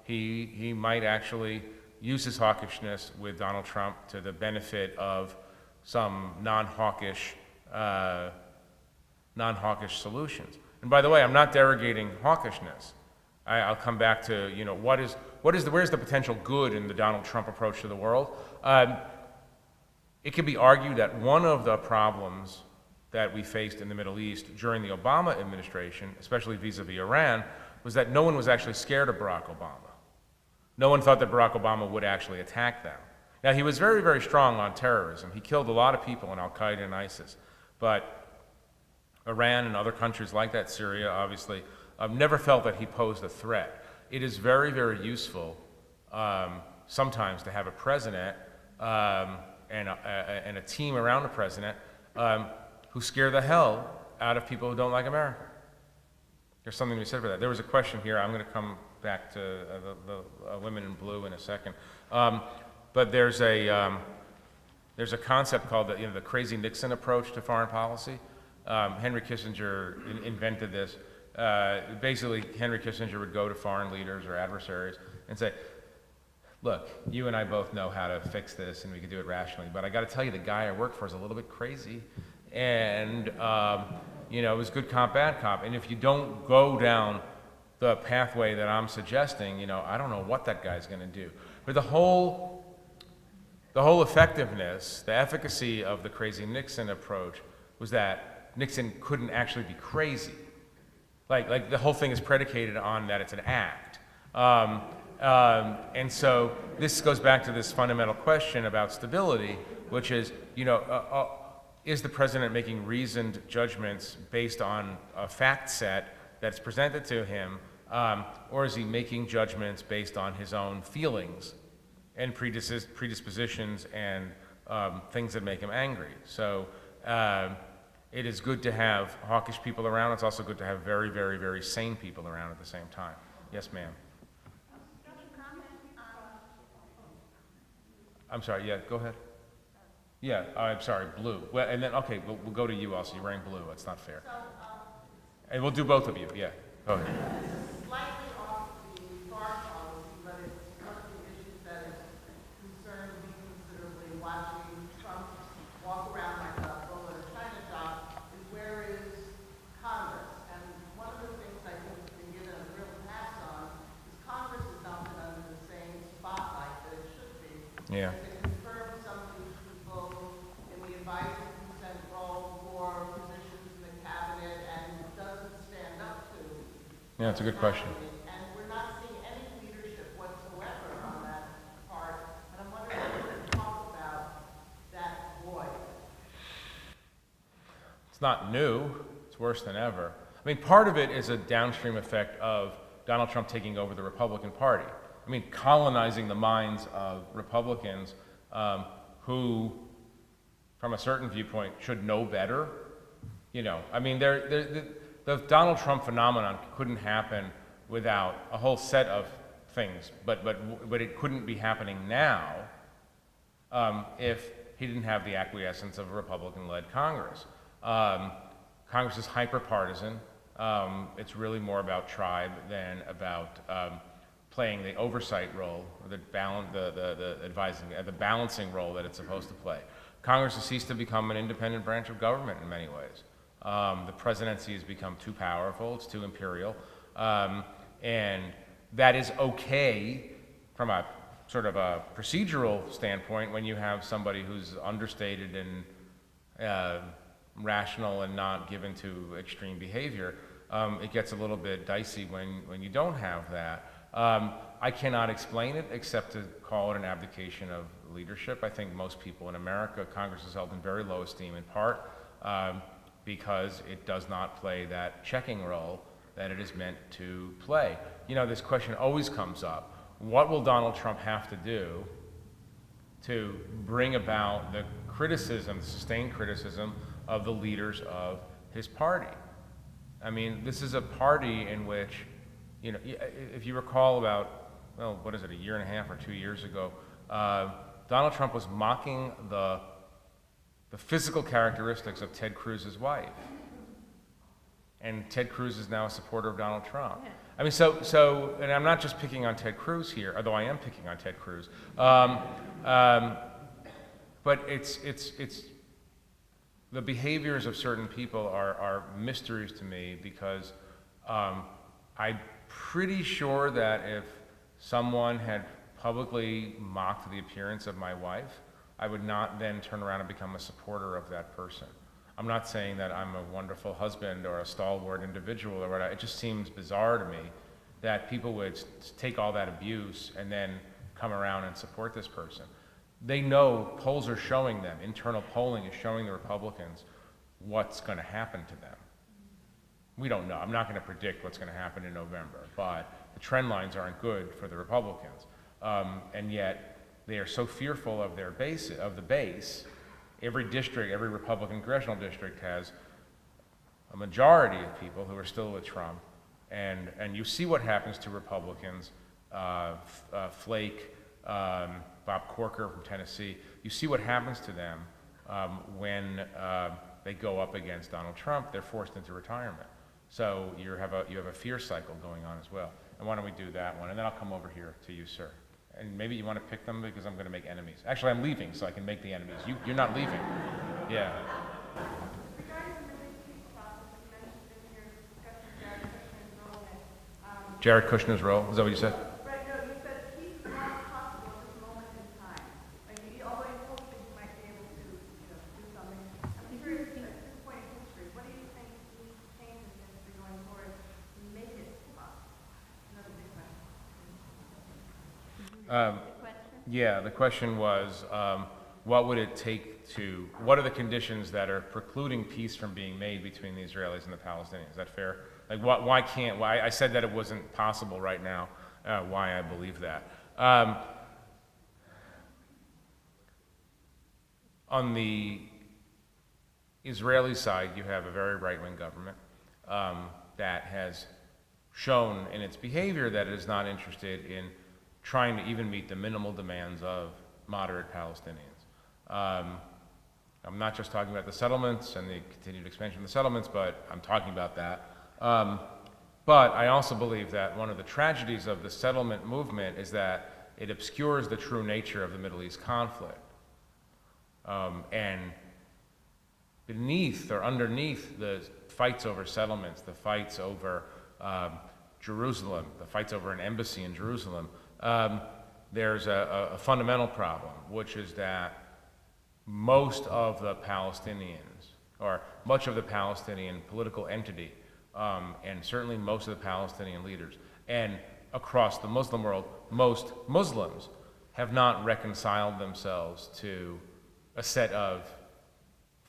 he might actually use his hawkishness with Donald Trump to the benefit of some non-hawkish solutions. And by the way, I'm not derogating hawkishness. I'll come back to where's the potential good in the Donald Trump approach to the world. It can be argued that one of the problems that we faced in the Middle East during the Obama administration, especially vis-a-vis Iran, was that no one was actually scared of Barack Obama. No one thought that Barack Obama would actually attack them. Now, he was very, very strong on terrorism. He killed a lot of people in Al-Qaeda and ISIS. But Iran and other countries like that, Syria, obviously, never felt that he posed a threat. It is very, very useful sometimes to have a president and a team around the president who scare the hell out of people who don't like America. There's something to be said for that. There was a question here. I'm going to come back to the women in blue in a second. But there's a concept called the crazy Nixon approach to foreign policy. Henry Kissinger invented this. Basically, Henry Kissinger would go to foreign leaders or adversaries and say, look, you and I both know how to fix this and we can do it rationally, but I got to tell you, the guy I work for is a little bit crazy. And, it was good cop, bad cop. And if you don't go down the pathway that I'm suggesting, I don't know what that guy's going to do. But the whole effectiveness, the efficacy of the crazy Nixon approach was that Nixon couldn't actually be crazy. Like the whole thing is predicated on that it's an act. And so this goes back to this fundamental question about stability, which is, is the president making reasoned judgments based on a fact set that's presented to him, or is he making judgments based on his own feelings and predispositions and things that make him angry? So it is good to have hawkish people around. It's also good to have very, very, very sane people around at the same time. Yes, ma'am. I'm sorry, yeah, go ahead. Yeah, I'm sorry, blue. Well, and then, okay, we'll go to you also. You're wearing blue. It's not fair. And we'll do both of you, yeah. Go ahead. Slightly off the foreign policy, but it's one of the issues that has concerned me considerably watching Trump walk around like a bull in a china shop is where is Congress? And one of the things I think has been given a real pass on is Congress has not been under the same spotlight that it should be. Yeah. To confirm some of these people in the advisory consent role for positions in the cabinet and doesn't stand up to Yeah, it's a good question. And we're not seeing any leadership whatsoever on that part. And I'm wondering if we can talk about that void. It's not new. It's worse than ever. I mean, part of it is a downstream effect of Donald Trump taking over the Republican Party. I mean, colonizing the minds of Republicans who, from a certain viewpoint, should know better. You know, I mean, the Donald Trump phenomenon couldn't happen without a whole set of things, but it couldn't be happening now if he didn't have the acquiescence of a Republican-led Congress. Congress is hyper-partisan. It's really more about tribe than about playing the oversight role, or the advising, the balancing role that it's supposed to play. Congress has ceased to become an independent branch of government in many ways. The presidency has become too powerful, it's too imperial, and that is okay from a sort of a procedural standpoint when you have somebody who's understated and rational and not given to extreme behavior. It gets a little bit dicey when you don't have that. I cannot explain it except to call it an abdication of leadership. I think most people in America, Congress is held in very low esteem in part because it does not play that checking role that it is meant to play. You know, this question always comes up. What will Donald Trump have to do to bring about the criticism, the sustained criticism of the leaders of his party? I mean, this is a party in which, you know, if you recall about, well, what is it, a year and a half or 2 years ago, Donald Trump was mocking the physical characteristics of Ted Cruz's wife. And Ted Cruz is now a supporter of Donald Trump. Yeah. I mean, so, and I'm not just picking on Ted Cruz here, although I am picking on Ted Cruz. But it's the behaviors of certain people are mysteries to me because I'm pretty sure that if someone had publicly mocked the appearance of my wife, I would not then turn around and become a supporter of that person. I'm not saying that I'm a wonderful husband or a stalwart individual or whatever. It just seems bizarre to me that people would take all that abuse and then come around and support this person. They know, polls are showing them, internal polling is showing the Republicans what's going to happen to them. We don't know. I'm not going to predict what's going to happen in November, but the trend lines aren't good for the Republicans. And yet, they are so fearful of their base, of the base. Every district, every Republican congressional district has a majority of people who are still with Trump. And you see what happens to Republicans, Flake, Bob Corker from Tennessee. You see what happens to them when they go up against Donald Trump. They're forced into retirement. So you have a fear cycle going on as well. And why don't we do that one? And then I'll come over here to you, sir. And maybe you want to pick them because I'm going to make enemies. Actually, I'm leaving so I can make the enemies. You're not leaving. Yeah. Regarding the release process, you mentioned in your discussion Jared Kushner's role. Is that what you said? Right, no, you said peace is not possible at this moment in time. Like, although you hope that you might be able to, do something. I'm curious, at this point in history, what do you think needs to change in history going forward to make it possible? Another big question. Yeah, the question was, what would it take what are the conditions that are precluding peace from being made between the Israelis and the Palestinians? Is that fair? Like, why I said that it wasn't possible right now, why I believe that. On the Israeli side, you have a very right-wing government that has shown in its behavior that it is not interested in trying to even meet the minimal demands of moderate Palestinians. I'm not just talking about the settlements and the continued expansion of the settlements, but I'm talking about that. But I also believe that one of the tragedies of the settlement movement is that it obscures the true nature of the Middle East conflict. And beneath or underneath the fights over settlements, the fights over Jerusalem, the fights over an embassy in Jerusalem, there's a fundamental problem, which is that most of the Palestinians, or much of the Palestinian political entity, and certainly most of the Palestinian leaders, and across the Muslim world, most Muslims have not reconciled themselves to a set of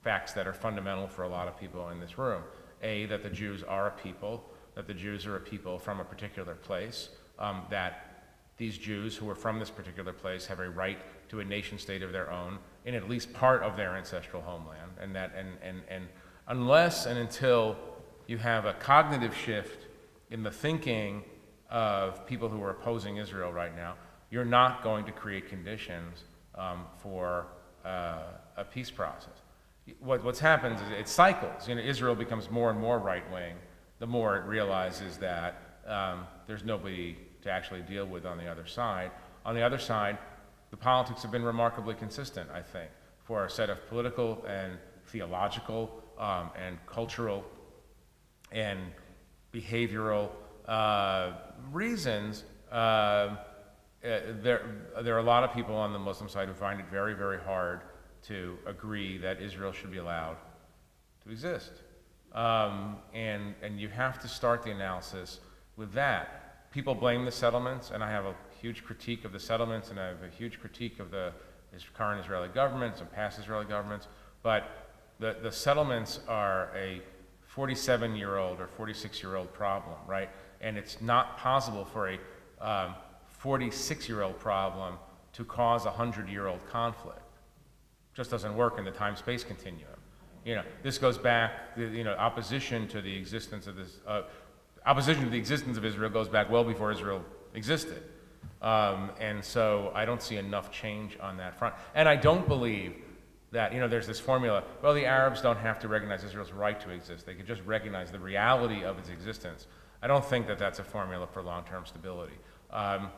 facts that are fundamental for a lot of people in this room. A, that the Jews are a people, that the Jews are a people from a particular place, that these Jews who are from this particular place have a right to a nation state of their own in at least part of their ancestral homeland, and that and unless and until you have a cognitive shift in the thinking of people who are opposing Israel right now, you're not going to create conditions for a peace process. What's happened is it cycles. Israel becomes more and more right-wing the more it realizes that there's nobody to actually deal with on the other side. On the other side, the politics have been remarkably consistent, I think, for a set of political and theological and cultural and behavioral reasons. There are a lot of people on the Muslim side who find it very, very hard to agree that Israel should be allowed to exist. And you have to start the analysis with that. People blame the settlements, and I have a huge critique of the settlements, and I have a huge critique of the current Israeli governments and past Israeli governments, but the settlements are a 47-year-old or 46-year-old problem, right? And it's not possible for a 46-year-old problem to cause a 100-year-old conflict. It just doesn't work in the time-space continuum. This goes back, opposition to the existence of this, opposition to the existence of Israel goes back well before Israel existed. And so I don't see enough change on that front. And I don't believe that, there's this formula, well, the Arabs don't have to recognize Israel's right to exist. They could just recognize the reality of its existence. I don't think that that's a formula for long-term stability. The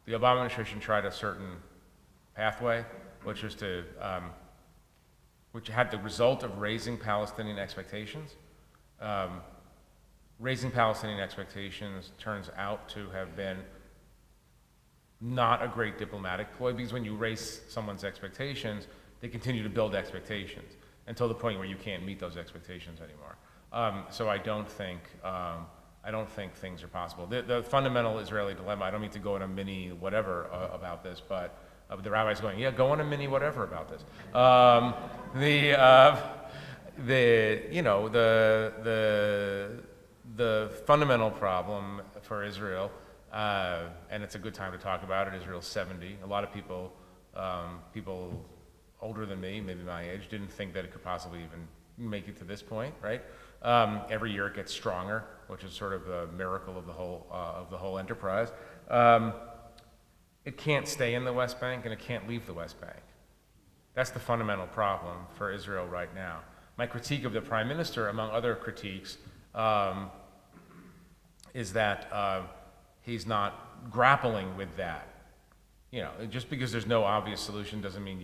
Obama administration tried a certain pathway, which was to, which had the result of raising Palestinian expectations. Raising Palestinian expectations turns out to have been not a great diplomatic ploy, because when you raise someone's expectations, they continue to build expectations until the point where you can't meet those expectations anymore. So I don't think things are possible. The fundamental Israeli dilemma, I don't mean to go in a mini whatever about this, but the rabbi's going, yeah, go on a mini whatever about this. The fundamental problem for Israel, and it's a good time to talk about it, Israel's 70. A lot of people older than me, maybe my age, didn't think that it could possibly even make it to this point, right? Every year it gets stronger, which is sort of a miracle of the whole enterprise. It can't stay in the West Bank, and it can't leave the West Bank. That's the fundamental problem for Israel right now. My critique of the Prime Minister, among other critiques, is that he's not grappling with that. Just because there's no obvious solution doesn't mean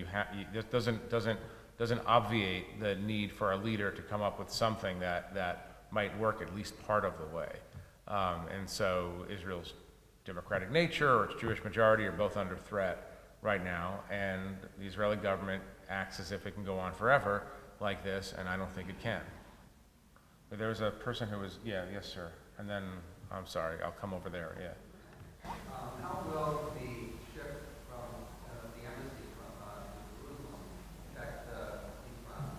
it doesn't obviate the need for a leader to come up with something that might work at least part of the way. And so Israel's democratic nature or its Jewish majority are both under threat right now, and the Israeli government acts as if it can go on forever like this, and I don't think it can. But there was a person who was, yes, sir. And then, I'm sorry, I'll come over there, yeah. How will the shift from the embassy from Jerusalem affect the peace process?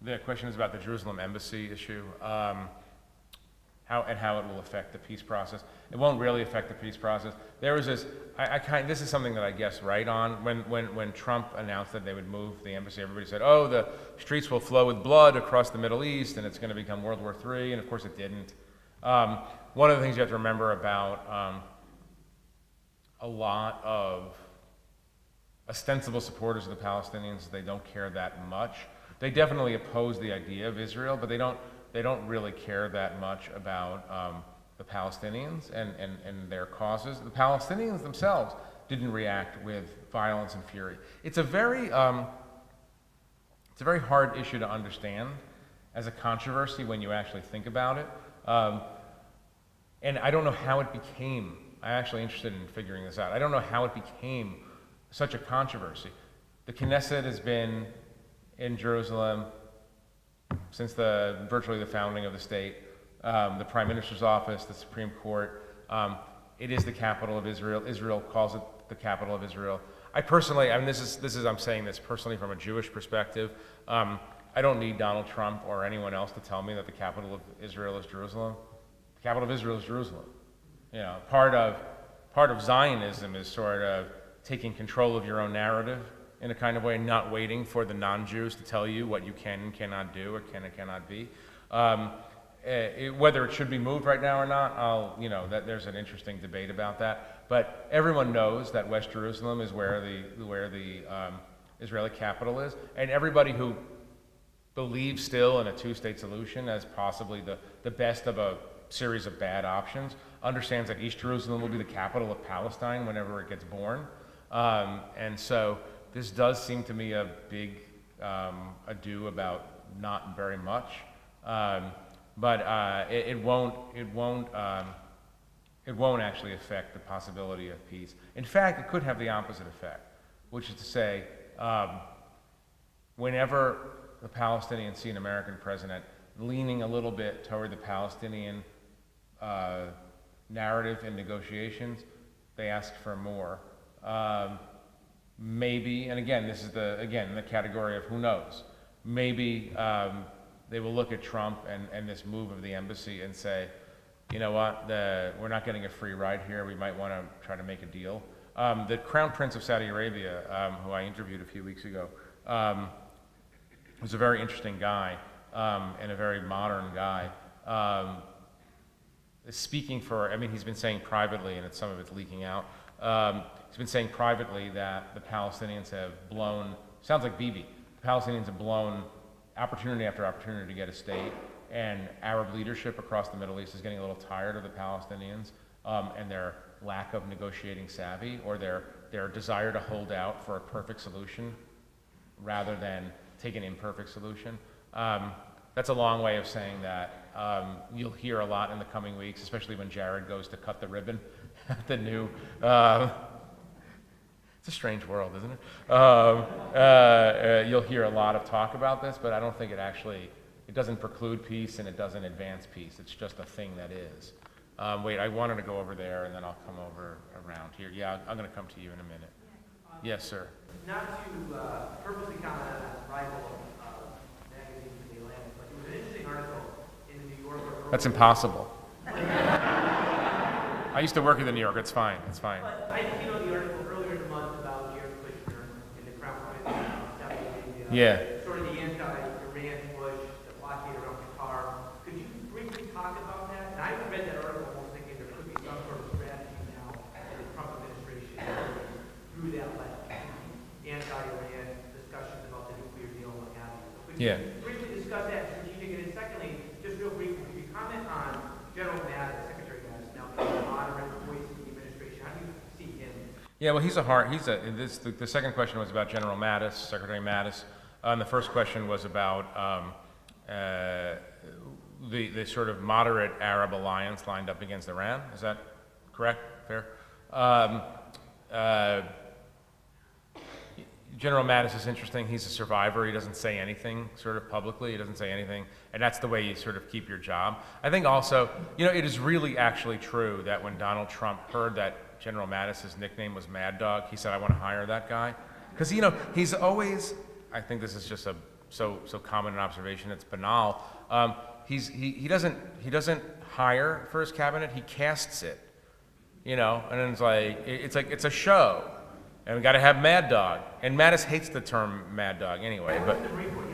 The question is about the Jerusalem embassy issue, how it will affect the peace process. It won't really affect the peace process. There was this, this is something that I guess right on. When Trump announced that they would move the embassy, everybody said, oh, the streets will flow with blood across the Middle East, and it's going to become World War III, and of course it didn't. One of the things you have to remember about a lot of ostensible supporters of the Palestinians, they don't care that much. They definitely oppose the idea of Israel, but they don't really care that much about the Palestinians and their causes. The Palestinians themselves didn't react with violence and fury. It's a very hard issue to understand as a controversy when you actually think about it. And I don't know how it became, I'm actually interested in figuring this out. I don't know how it became such a controversy. The Knesset has been in Jerusalem since virtually the founding of the state. The Prime Minister's office, the Supreme Court, it is the capital of Israel. Israel calls it the capital of Israel. I personally, I mean, I'm saying this personally from a Jewish perspective. I don't need Donald Trump or anyone else to tell me that the capital of Israel is Jerusalem. The capital of Israel is Jerusalem. You know, part of Zionism is sort of taking control of your own narrative in a kind of way, not waiting for the non-Jews to tell you what you can and cannot do or can and cannot be. Whether it should be moved right now or not, there's an interesting debate about that. But everyone knows that West Jerusalem is where the Israeli capital is, and everybody who believes still in a two-state solution as possibly the best of a series of bad options understands that East Jerusalem will be the capital of Palestine whenever it gets born. And so this does seem to me a big ado about not very much. But it won't actually affect the possibility of peace. In fact, it could have the opposite effect, which is to say, whenever the Palestinians see an American president leaning a little bit toward the Palestinian narrative in negotiations, they ask for more. Maybe, and again, this is the category of who knows. Maybe they will look at Trump and this move of the embassy and say, you know what, we're not getting a free ride here. We might want to try to make a deal. The Crown Prince of Saudi Arabia, who I interviewed a few weeks ago, was a very interesting guy and a very modern guy. Speaking for, I mean, he's been saying privately, and some of it's leaking out, he's been saying privately that the Palestinians have blown, sounds like Bibi, the Palestinians have blown opportunity after opportunity to get a state, and Arab leadership across the Middle East is getting a little tired of the Palestinians and their lack of negotiating savvy, or their desire to hold out for a perfect solution rather than take an imperfect solution. That's a long way of saying that you'll hear a lot in the coming weeks, especially when Jared goes to cut the ribbon at the new. It's a strange world, isn't it? You'll hear a lot of talk about this, but I don't think it doesn't preclude peace and it doesn't advance peace. It's just a thing that is. Wait, I wanted to go over there and then I'll come over around here. Yeah, I'm going to come to you in a minute. Yes, sir. Not to purposely comment on the rival magazine in the Atlantic, but it was an interesting article in the New Yorker. That's impossible. I used to work in the New York. It's fine. It's fine. But I think you know the article earlier in the month about Jared Kushner and the Crown Prince of Saudi Arabia. Yeah. Sort of the anti-Iran push, the blockade around Qatar. Could you briefly talk about that? And I read that article almost thinking there could be some sort of strategy now in the Trump administration through that lens, anti-Iran discussions about the nuclear deal and what have you. So could you briefly discuss that strategic? And then secondly, just real briefly, could you comment on General Mattis, Secretary Mattis, now the moderate voice of the administration? How do you see him? Yeah, well, the second question was about General Mattis, Secretary Mattis. The first question was about the sort of moderate Arab alliance lined up against Iran. Is that correct? Fair? General Mattis is interesting. He's a survivor. He doesn't say anything sort of publicly. He doesn't say anything. And that's the way you sort of keep your job. I think also, it is really actually true that when Donald Trump heard that General Mattis's nickname was Mad Dog, he said, I want to hire that guy. Because, he's always, I think this is just so common an observation, it's banal. He doesn't hire for his cabinet, he casts it. And then it's a show. And we got to have Mad Dog. And Mattis hates the term Mad Dog anyway. But He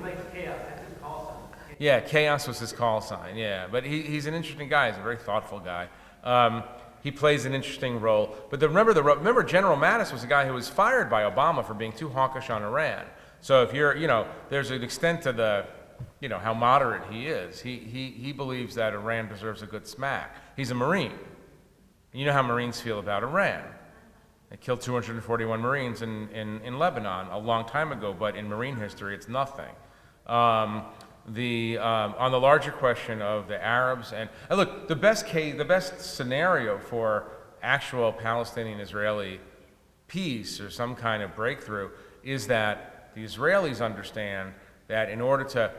likes chaos. That's his call sign. yeah, chaos was his call sign. Yeah, but he's an interesting guy. He's a very thoughtful guy. He plays an interesting role. But remember, General Mattis was a guy who was fired by Obama for being too hawkish on Iran. So if there's an extent to the, how moderate he is. He believes that Iran deserves a good smack. He's a Marine. You know how Marines feel about Iran. They killed 241 Marines in Lebanon a long time ago, but in Marine history, it's nothing. On the larger question of the Arabs, and look, the best scenario for actual Palestinian-Israeli peace or some kind of breakthrough is that the Israelis understand that in order to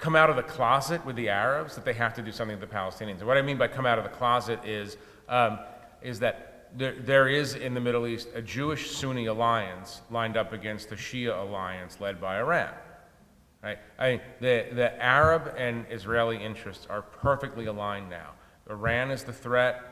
come out of the closet with the Arabs, that they have to do something with the Palestinians. And what I mean by come out of the closet is that there is in the Middle East a Jewish-Sunni alliance lined up against the Shia alliance led by Iran. Right? The Arab and Israeli interests are perfectly aligned now. Iran is the threat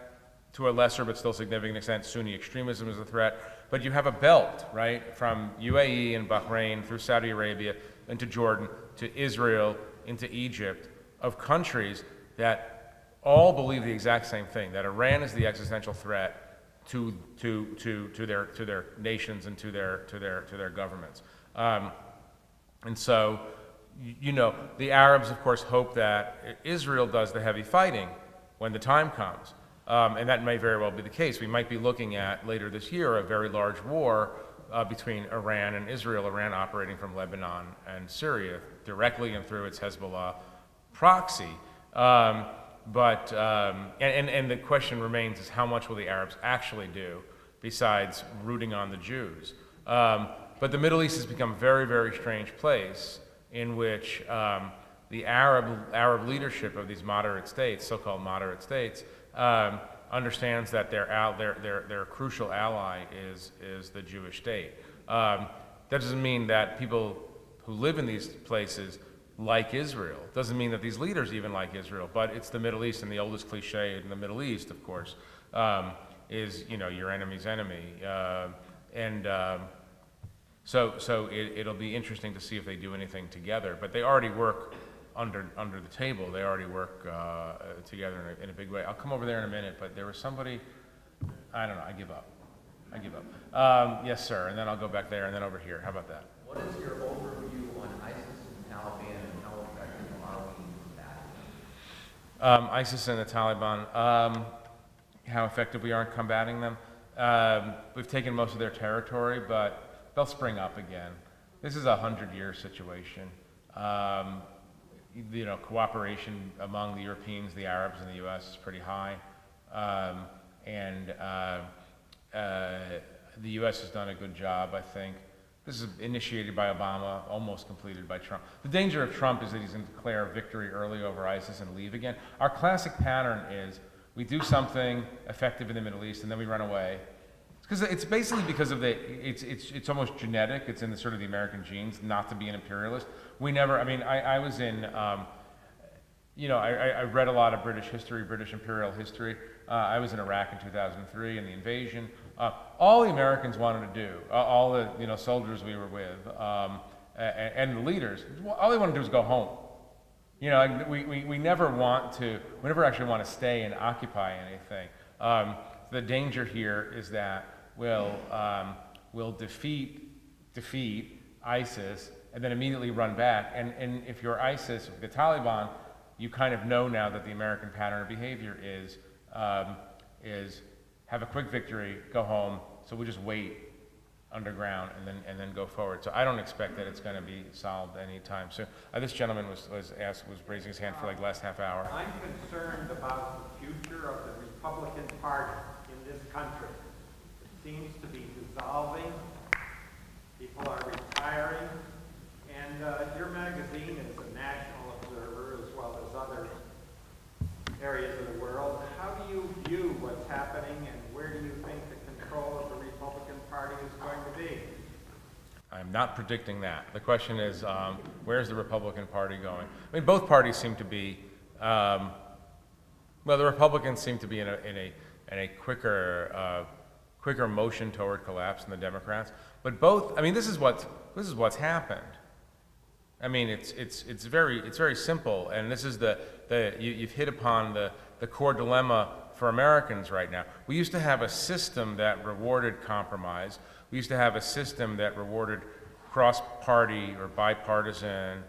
to a lesser but still significant extent. Sunni extremism is a threat. But you have a belt, right, from UAE and Bahrain through Saudi Arabia into Jordan to Israel into Egypt, of countries that all believe the exact same thing, that Iran is the existential threat to their nations and to their governments. And so, you know, the Arabs, of course, hope that Israel does the heavy fighting when the time comes. And that may very well be the case. We might be looking at, later this year, a very large war between Iran and Israel, Iran operating from Lebanon and Syria, directly and through its Hezbollah proxy. And the question remains is how much will the Arabs actually do besides rooting on the Jews? But the Middle East has become a very, very strange place in which the Arab leadership of these moderate states, so-called moderate states, understands that their crucial ally is the Jewish state. That doesn't mean that people who live in these places like Israel. Doesn't mean that these leaders even like Israel, but it's the Middle East, and the oldest cliche in the Middle East, of course, is, you know, your enemy's enemy. So it'll be interesting to see if they do anything together. But they already work under the table. They already work together in a big way. I'll come over there in a minute, but there was somebody, I don't know, I give up. Yes, sir, and then I'll go back there and then over here. How about that? What is your overview on ISIS and Taliban and how effective are we in that? ISIS and the Taliban, how effective we are in combating them. We've taken most of their territory, but they'll spring up again. This is a 100-year situation. You know, cooperation among the Europeans, the Arabs, and the U.S. is pretty high. The U.S. has done a good job, I think. This is initiated by Obama, almost completed by Trump. The danger of Trump is that he's going to declare victory early over ISIS and leave again. Our classic pattern is we do something effective in the Middle East and then we run away. It's basically because of it's almost genetic. It's in the sort of the American genes not to be an imperialist. We never, I mean, I was in, you know, I read a lot of British history, British imperial history. I was in Iraq in 2003 in the invasion. All the Americans wanted to do, all the, you know, soldiers we were with, and the leaders, all they wanted to do was go home. You know, we never actually want to stay and occupy anything. The danger here is that we'll defeat ISIS and then immediately run back. And if you're ISIS, the Taliban, you kind of know now that the American pattern of behavior is have a quick victory, go home. So we'll just wait underground and then go forward. So I don't expect that it's going to be solved anytime soon. This gentleman was raising his hand for like the last half hour. I'm concerned about the future of the Republican Party in this country. It seems to be dissolving. People are retiring. And your magazine is a national observer as well as other areas of the world. How do you view what's happening, and where do you think the control of the Republican Party is going to be? I'm not predicting that. The question is, where's the Republican Party going? I mean, both parties seem to be, well, the Republicans seem to be in a quicker motion toward collapse than the Democrats. But both, I mean, this is what's happened. I mean, it's very simple, and this is you've hit upon the core dilemma for Americans right now. We used to have a system that rewarded compromise. We used to have a system that rewarded cross-party or bipartisan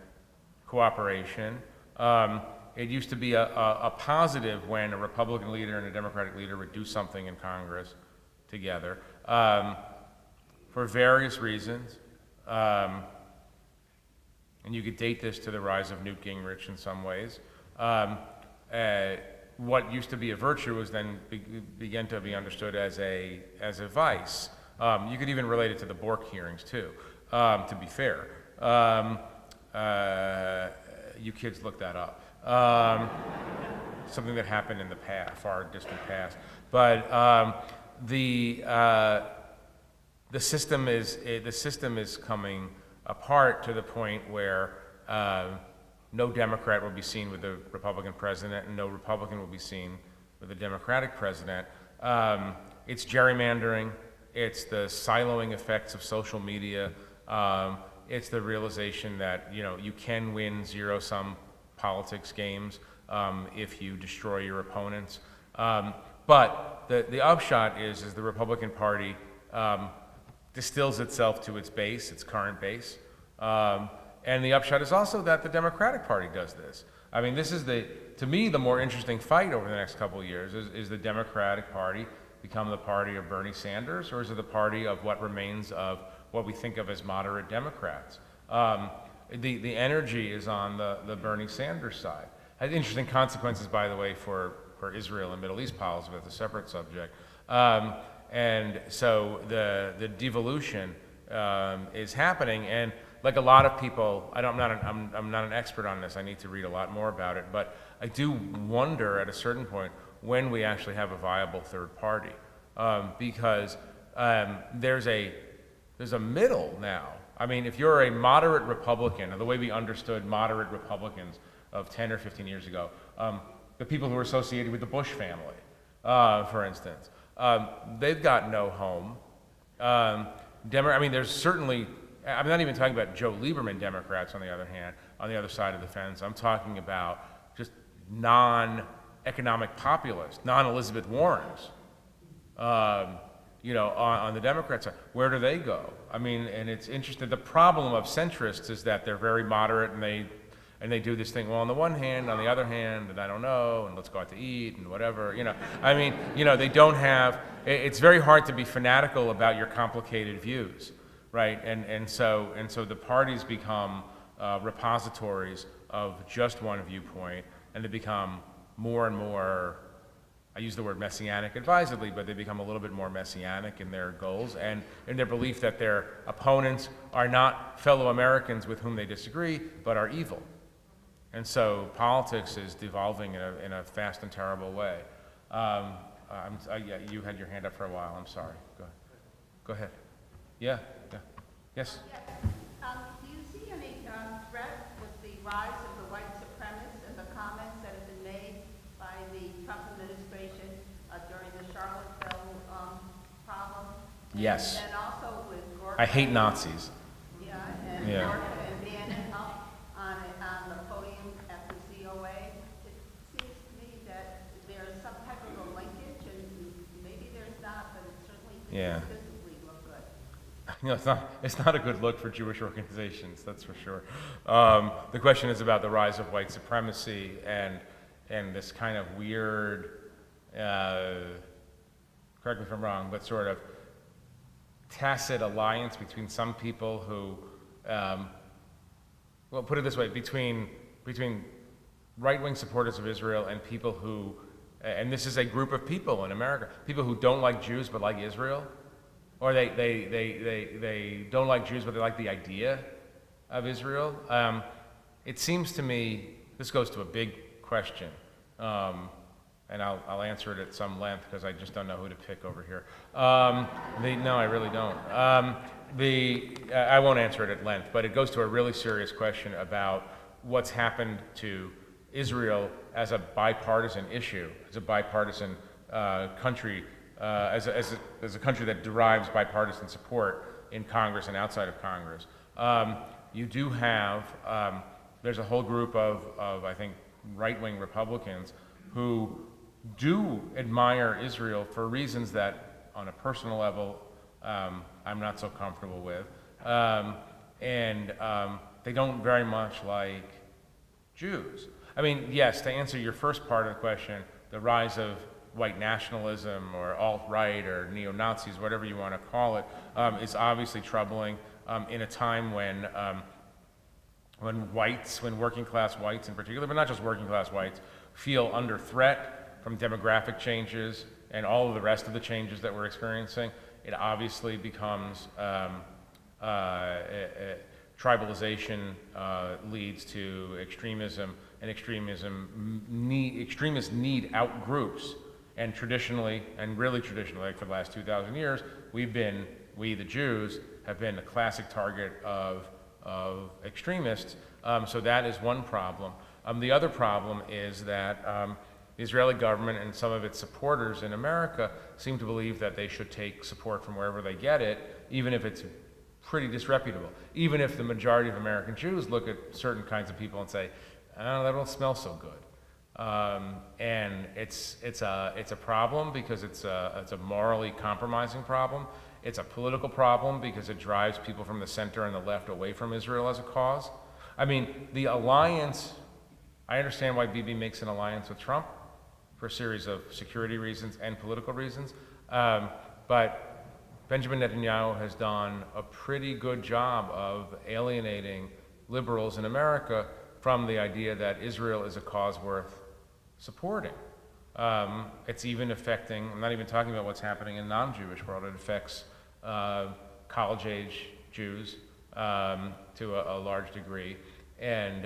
cooperation. It used to be a positive when a Republican leader and a Democratic leader would do something in Congress together for various reasons. And you could date this to the rise of Newt Gingrich in some ways. What used to be a virtue was then began to be understood as a vice. You could even relate it to the Bork hearings too, to be fair. you kids look that up. Something that happened in the past, far distant past. But the system is coming apart to the point where no Democrat will be seen with a Republican president, and no Republican will be seen with a Democratic president. It's gerrymandering. It's the siloing effects of social media. It's the realization that you can win zero-sum politics games if you destroy your opponents. But the upshot is the Republican Party distills itself to its base, its current base. And the upshot is also that the Democratic Party does this. I mean, this is to me, the more interesting fight over the next couple of years is the Democratic Party become the party of Bernie Sanders, or is it the party of what remains of what we think of as moderate Democrats? The energy is on the Bernie Sanders side. Has interesting consequences, by the way, for Israel and Middle East policy, but that's a separate subject. And so the devolution is happening, and like a lot of people, I'm not an expert on this. I need to read a lot more about it, but I do wonder at a certain point when we actually have a viable third party, because there's a middle now. I mean, if you're a moderate Republican, or the way we understood moderate Republicans of 10 or 15 years ago, the people who were associated with the Bush family, for instance, they've got no home. I mean, there's certainly, I'm not even talking about Joe Lieberman Democrats on the other hand, on the other side of the fence. I'm talking about just non-economic populists, non-Elizabeth Warrens, on the Democrat side. Where do they go? I mean, and it's interesting. The problem of centrists is that they're very moderate and they do this thing, well, on the one hand, on the other hand, and I don't know, and let's go out to eat, and whatever, I mean, they don't have, it's very hard to be fanatical about your complicated views, right? And so the parties become repositories of just one viewpoint, and they become more and more, I use the word messianic advisedly, but they become a little bit more messianic in their goals and in their belief that their opponents are not fellow Americans with whom they disagree, but are evil. And so politics is devolving in a fast and terrible way. You had your hand up for a while. I'm sorry. Go ahead. Yeah. Yes. Do you see any threat with the rise of the white supremacists and the comments that have been made by the Trump administration during the Charlottesville problem? Yes. And also with Goldberg. I hate Nazis. Yeah, and Goldberg and Bannon up on the podium at the COA. It seems to me that there's some type of a linkage, and maybe there's not, but it certainly doesn't visibly look good. It's not a good look for Jewish organizations, that's for sure. The question is about the rise of white supremacy and this kind of weird, correct me if I'm wrong, but sort of tacit alliance between some people who, well, put it this way, between right-wing supporters of Israel and people who, and this is a group of people in America, people who don't like Jews but like Israel, or they don't like Jews but they like the idea of Israel. It seems to me, this goes to a big question, and I'll answer it at some length because I just don't know who to pick over here. No, I really don't. I won't answer it at length, but it goes to a really serious question about what's happened to Israel as a bipartisan issue, as a bipartisan country, as a country that derives bipartisan support in Congress and outside of Congress. You do have, there's a whole group of I think, right-wing Republicans who do admire Israel for reasons that, on a personal level, I'm not so comfortable with. And they don't very much like Jews. I mean, yes, to answer your first part of the question, the rise of white nationalism or alt-right or neo-Nazis, whatever you want to call it, is obviously troubling in a time when working class whites in particular, but not just working class whites, feel under threat from demographic changes and all of the rest of the changes that we're experiencing. It obviously becomes tribalization leads to extremism, and extremists need out groups. And traditionally, and really traditionally, like for the last 2,000 years, we, the Jews, have been a classic target of extremists. So that is one problem. The other problem is that the Israeli government and some of its supporters in America seem to believe that they should take support from wherever they get it, even if it's pretty disreputable. Even if the majority of American Jews look at certain kinds of people and say, "Oh, that don't smell so good," and it's a problem because it's a morally compromising problem. It's a political problem because it drives people from the center and the left away from Israel as a cause. I mean, the alliance. I understand why Bibi makes an alliance with Trump for a series of security reasons and political reasons, but Benjamin Netanyahu has done a pretty good job of alienating liberals in America from the idea that Israel is a cause worth supporting. It's even affecting, I'm not even talking about what's happening in non-Jewish world, it affects college-age Jews to a large degree. And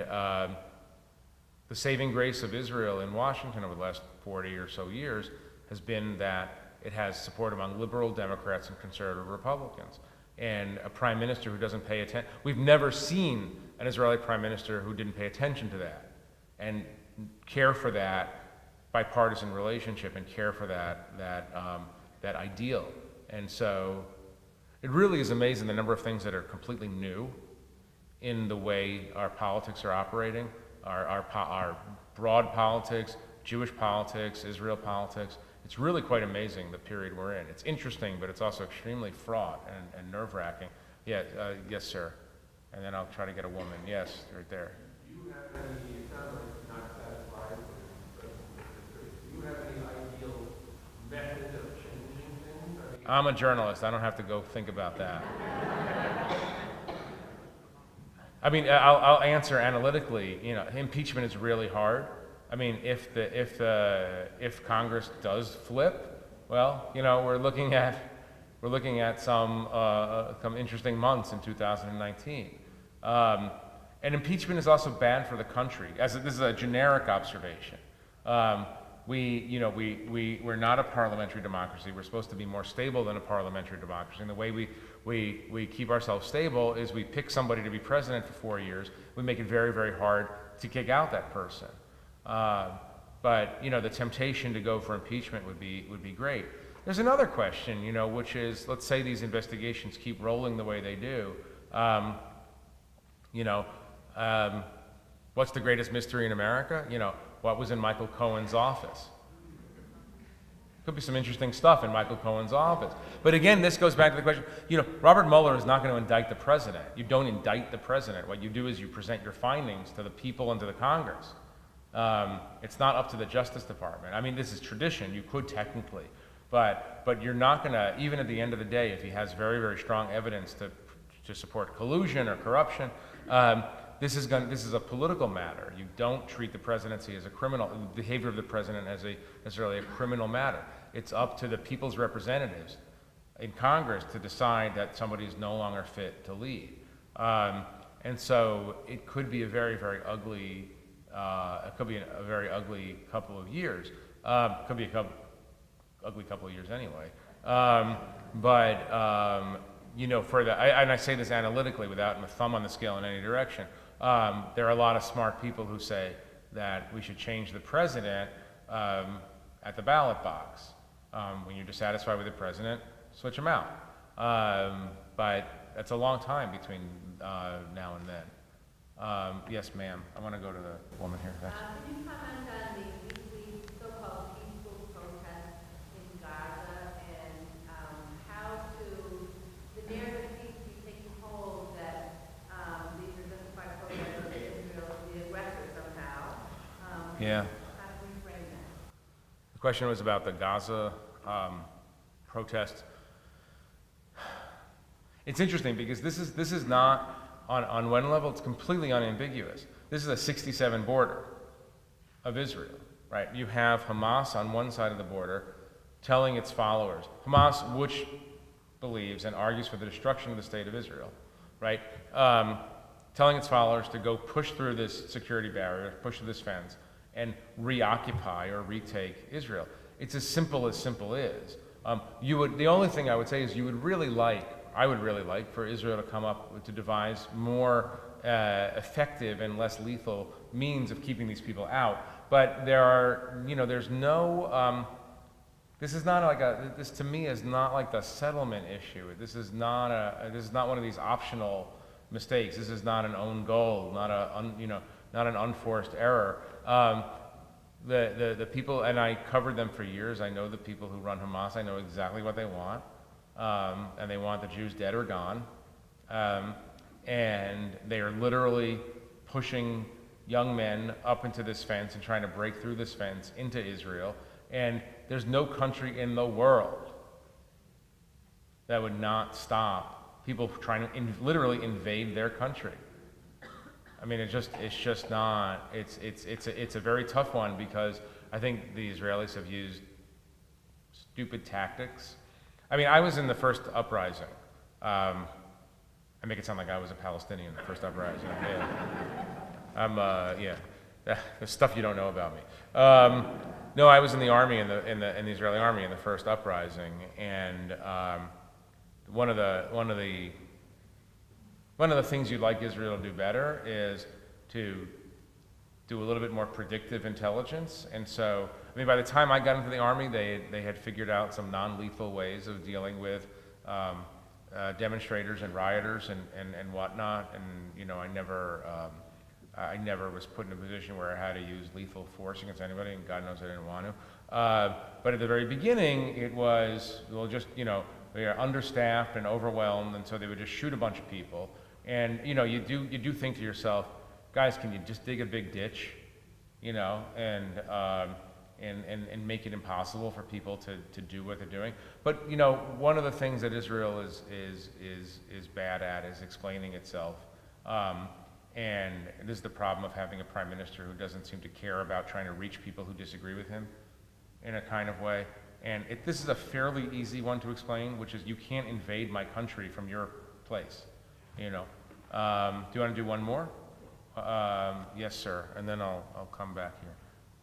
the saving grace of Israel in Washington over the last 40 or so years has been that it has support among liberal Democrats and conservative Republicans. And a prime minister who doesn't pay attention, we've never seen an Israeli prime minister who didn't pay attention to that and care for that bipartisan relationship and care for that ideal. And so it really is amazing the number of things that are completely new in the way our politics are operating, our broad politics, Jewish politics, Israel politics. It's really quite amazing the period we're in. It's interesting, but it's also extremely fraught and nerve-wracking. Yeah, yes, sir. And then I'll try to get a woman. Yes, right there. Do you have any, it sounds like you're not satisfied with do you have any ideal method of changing things? I mean, I'm a journalist. I don't have to go think about that. I mean, I'll answer analytically. You know, impeachment is really hard. I mean, if Congress does flip, well, you know, we're looking at some interesting months in 2019. And impeachment is also bad for the country. This is a generic observation. We're not a parliamentary democracy. We're supposed to be more stable than a parliamentary democracy. And the way we keep ourselves stable is we pick somebody to be president for 4 years. We make it very, very hard to kick out that person. But you know, the temptation to go for impeachment would be great. There's another question, you know, which is, let's say these investigations keep rolling the way they do. What's the greatest mystery in America? You know, what was in Michael Cohen's office? Could be some interesting stuff in Michael Cohen's office. But again, this goes back to the question, you know, Robert Mueller is not going to indict the president. You don't indict the president. What you do is you present your findings to the people and to the Congress. It's not up to the Justice Department. I mean, this is tradition. You could technically, but you're not going to, even at the end of the day, if he has very, very strong evidence to support collusion or corruption, this is a political matter. You don't treat the presidency as a criminal, the behavior of the president as necessarily a criminal matter. It's up to the people's representatives in Congress to decide that somebody is no longer fit to lead. And so it could be a very, very ugly, a very ugly couple of years. Could be ugly couple of years anyway. You know, and I say this analytically without a thumb on the scale in any direction. There are a lot of smart people who say that we should change the president at the ballot box. When you're dissatisfied with the president, switch him out. But that's a long time between now and then. Yes, ma'am. I want to go to the woman here. Can you comment on the weekly so-called peaceful protests in Gaza and how the narrative seems to be taking hold that these are justified protests of Israel, the aggressor somehow? Yeah. How do we frame that? The question was about the Gaza protests. It's interesting because this is not, on one level, it's completely unambiguous. This is a 67 border of Israel, right? You have Hamas on one side of the border telling its followers, Hamas, which believes and argues for the destruction of the state of Israel, right? telling its followers to go push through this security barrier, push through this fence, and reoccupy or retake Israel. It's as simple is. The only thing I would say is I would really like for Israel to come up to devise more effective and less lethal means of keeping these people out. But there's no. This is not like this to me is not like the settlement issue. This is not one of these optional mistakes. This is not an own goal, not an unforced error. The people, and I covered them for years. I know the people who run Hamas. I know exactly what they want, and they want the Jews dead or gone. And they are literally pushing young men up into this fence and trying to break through this fence into Israel. And there's no country in the world that would not stop people trying to literally invade their country. I mean, it's just not. It's a very tough one because I think the Israelis have used stupid tactics. I mean, I was in the first uprising. I make it sound like I was a Palestinian in the first uprising. Yeah. There's stuff you don't know about me. No, I was in the army in the Israeli army in the first uprising, and one of the things you'd like Israel to do better is to do a little bit more predictive intelligence. And so, I mean, by the time I got into the army, they had figured out some non-lethal ways of dealing with demonstrators and rioters and whatnot. And I never was put in a position where I had to use lethal force against anybody, and God knows I didn't want to. But at the very beginning, it was, they are understaffed and overwhelmed, and so they would just shoot a bunch of people. And you do think to yourself, guys, can you just dig a big ditch, and make it impossible for people to do what they're doing? But one of the things that Israel is bad at is explaining itself. And this is the problem of having a prime minister who doesn't seem to care about trying to reach people who disagree with him in a kind of way. And this is a fairly easy one to explain, which is you can't invade my country from your place. Do you want to do one more? Yes, sir. And then I'll come back here.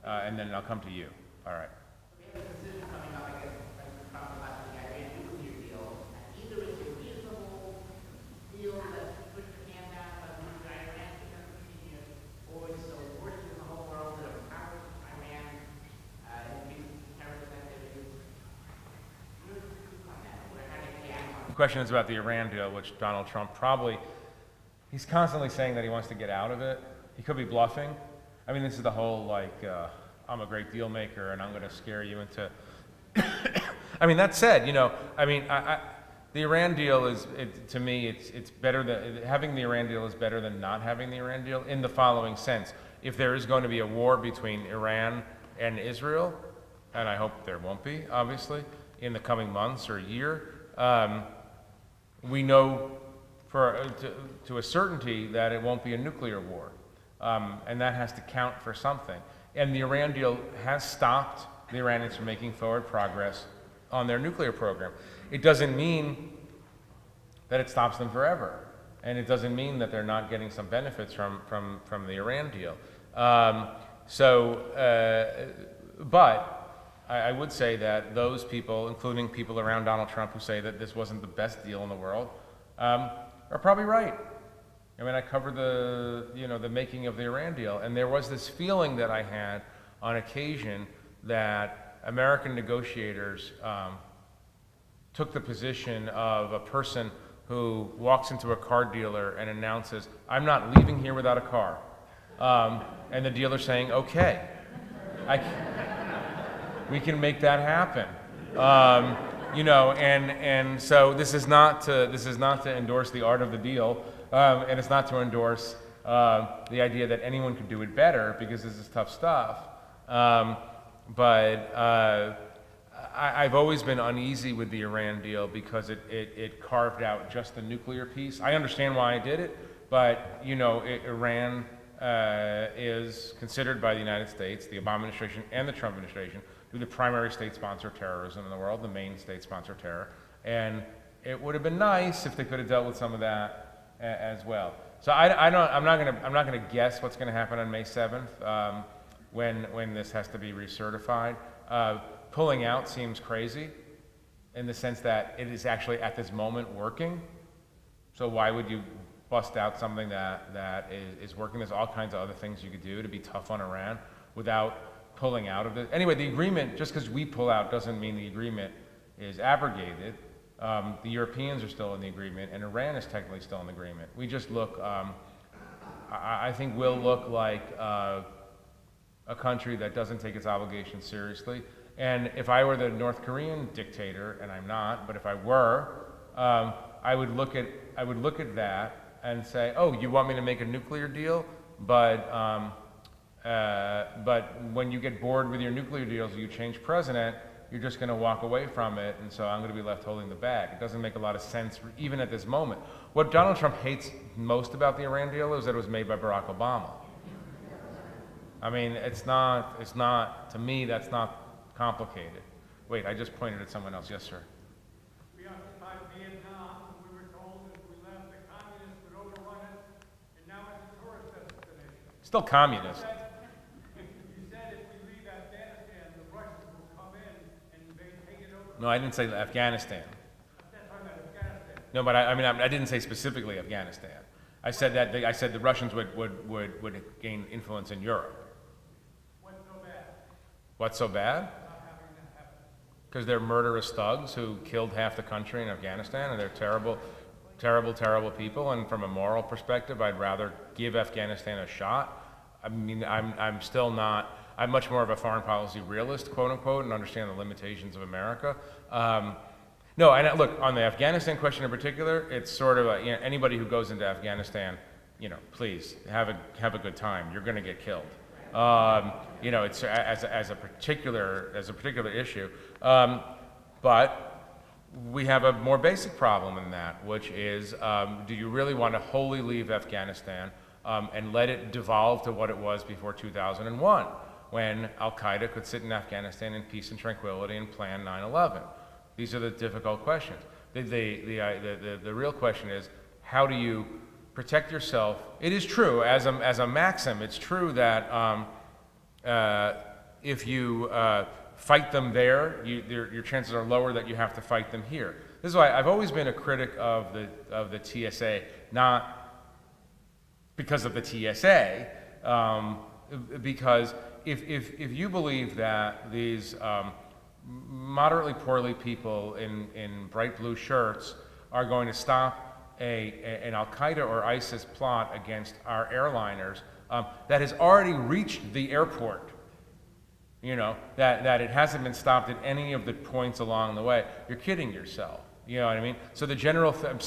And then I'll come to you. All right. We have a decision coming up, I guess, as we talk about the Iran nuclear deal. Either it's a reasonable deal that you put your hand down, but the Iran is going to continue, or it's the worst in the whole world that empowers Iran and makes terrorist activities. Your view on that? How do you react on it? The question is about the Iran deal, which Donald Trump he's constantly saying that he wants to get out of it. He could be bluffing. I mean, this is the whole, I'm a great deal maker and I'm going to scare you into... I mean, that said, the Iran deal to me, it's better having the Iran deal is better than not having the Iran deal in the following sense. If there is going to be a war between Iran and Israel, and I hope there won't be, obviously, in the coming months or year, we know to a certainty that it won't be a nuclear war. And that has to count for something. And the Iran deal has stopped the Iranians from making forward progress on their nuclear program. It doesn't mean that it stops them forever. And it doesn't mean that they're not getting some benefits from the Iran deal. But I would say that those people, including people around Donald Trump who say that this wasn't the best deal in the world, are probably right. I mean, I covered the making of the Iran deal, and there was this feeling that I had on occasion that American negotiators took the position of a person who walks into a car dealer and announces, "I'm not leaving here without a car," and the dealer saying, "Okay, we can make that happen." And so this is not to endorse the art of the deal, and it's not to endorse the idea that anyone could do it better, because this is tough stuff. But I've always been uneasy with the Iran deal because it carved out just the nuclear piece. I understand why I did it, but Iran is considered by the United States, the Obama administration, and the Trump administration to be the primary state sponsor of terrorism in the world, the main state sponsor of terror. And it would have been nice if they could have dealt with some of that as well. So I'm not gonna guess what's gonna happen on May 7th, when this has to be recertified. Pulling out seems crazy in the sense that it is actually at this moment working. So why would you bust out something that is working? There's all kinds of other things you could do to be tough on Iran without pulling out of it. Anyway, the agreement, just because we pull out doesn't mean the agreement is abrogated. The Europeans are still in the agreement, and Iran is technically still in the agreement. We just look, I think we'll look like a country that doesn't take its obligations seriously. And if I were the North Korean dictator, and I'm not, but if I were, I would look at that and say, oh, you want me to make a nuclear deal, but when you get bored with your nuclear deals, you change president, you're just going to walk away from it, and so I'm going to be left holding the bag. It doesn't make a lot of sense, even at this moment. What Donald Trump hates most about the Iran deal is that it was made by Barack Obama. I mean, it's not, to me, that's not complicated. Wait, I just pointed at someone else. Yes, sir. We occupied Vietnam, and we were told that if we left, the communists would overrun it, and now it's a tourist destination. Still communist. You said if we leave Afghanistan, the Russians will come in and they take it over. No, I didn't say Afghanistan. That's talking about Afghanistan. No, but I didn't say specifically Afghanistan. I said that I said the Russians would gain influence in Europe. What's so bad? What's so bad? Not having that happen. Because they're murderous thugs who killed half the country in Afghanistan, and they're terrible, terrible, terrible people. And from a moral perspective, I'd rather give Afghanistan a shot. I mean, I'm still not. I'm much more of a foreign policy realist, quote unquote, and understand the limitations of America. No, and look, on the Afghanistan question in particular, it's sort of anybody who goes into Afghanistan, please have a good time. You're going to get killed. It's as a particular issue. But we have a more basic problem in that, which is, do you really want to wholly leave Afghanistan and let it devolve to what it was before 2001, when Al-Qaeda could sit in Afghanistan in peace and tranquility and plan 9/11? These are the difficult questions. The real question is, how do you protect yourself? It is true, as a maxim, it's true that if you fight them there, your chances are lower that you have to fight them here. This is why I've always been a critic of the TSA, not because of the TSA, because if you believe that these moderately poorly people in bright blue shirts are going to stop an Al-Qaeda or ISIS plot against our airliners that has already reached the airport, that it hasn't been stopped at any of the points along the way, you're kidding yourself. You know what I mean? So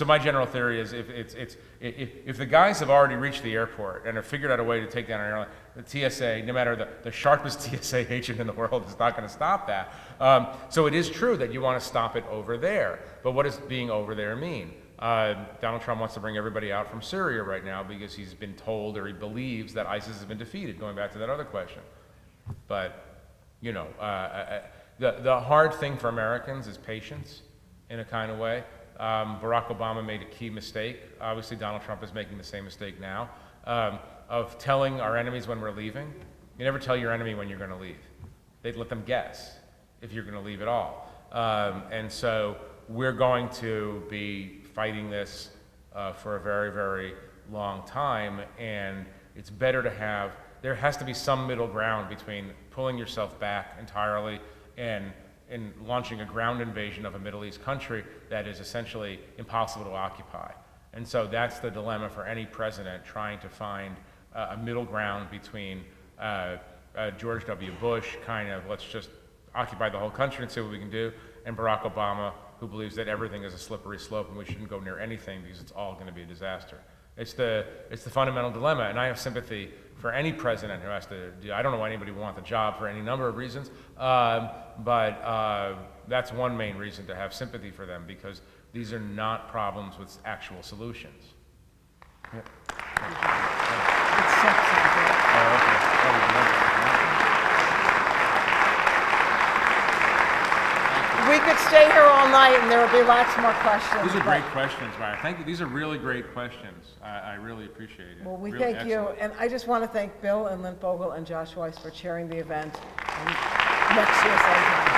my general theory is if the guys have already reached the airport and have figured out a way to take down an airline, the TSA, no matter the sharpest TSA agent in the world, is not going to stop that. So it is true that you want to stop it over there. But what does being over there mean? Donald Trump wants to bring everybody out from Syria right now because he's been told, or he believes, that ISIS has been defeated, going back to that other question. But, the hard thing for Americans is patience, in a kind of way. Barack Obama made a key mistake. Obviously, Donald Trump is making the same mistake now, of telling our enemies when we're leaving. You never tell your enemy when you're going to leave. They'd let them guess if you're going to leave at all. And so we're going to be fighting this for a very, very long time, and it's better to have, there has to be some middle ground between pulling yourself back entirely and launching a ground invasion of a Middle East country that is essentially impossible to occupy. And so that's the dilemma for any president, trying to find a middle ground between George W. Bush, kind of, let's just occupy the whole country and see what we can do, and Barack Obama, who believes that everything is a slippery slope and we shouldn't go near anything because it's all going to be a disaster. It's the fundamental dilemma, and I have sympathy for any president who has to do. I don't know why anybody would want the job for any number of reasons, but that's one main reason to have sympathy for them, because these are not problems with actual solutions. Yep. we could stay here all night and there would be lots more questions. These are but- great questions, Myra. Thank you. These are really great questions. I really appreciate it. Well, we Really thank you, excellent. and I just want to thank Bill and Lynn Fogel and Josh Weiss for chairing the event, and next year same time.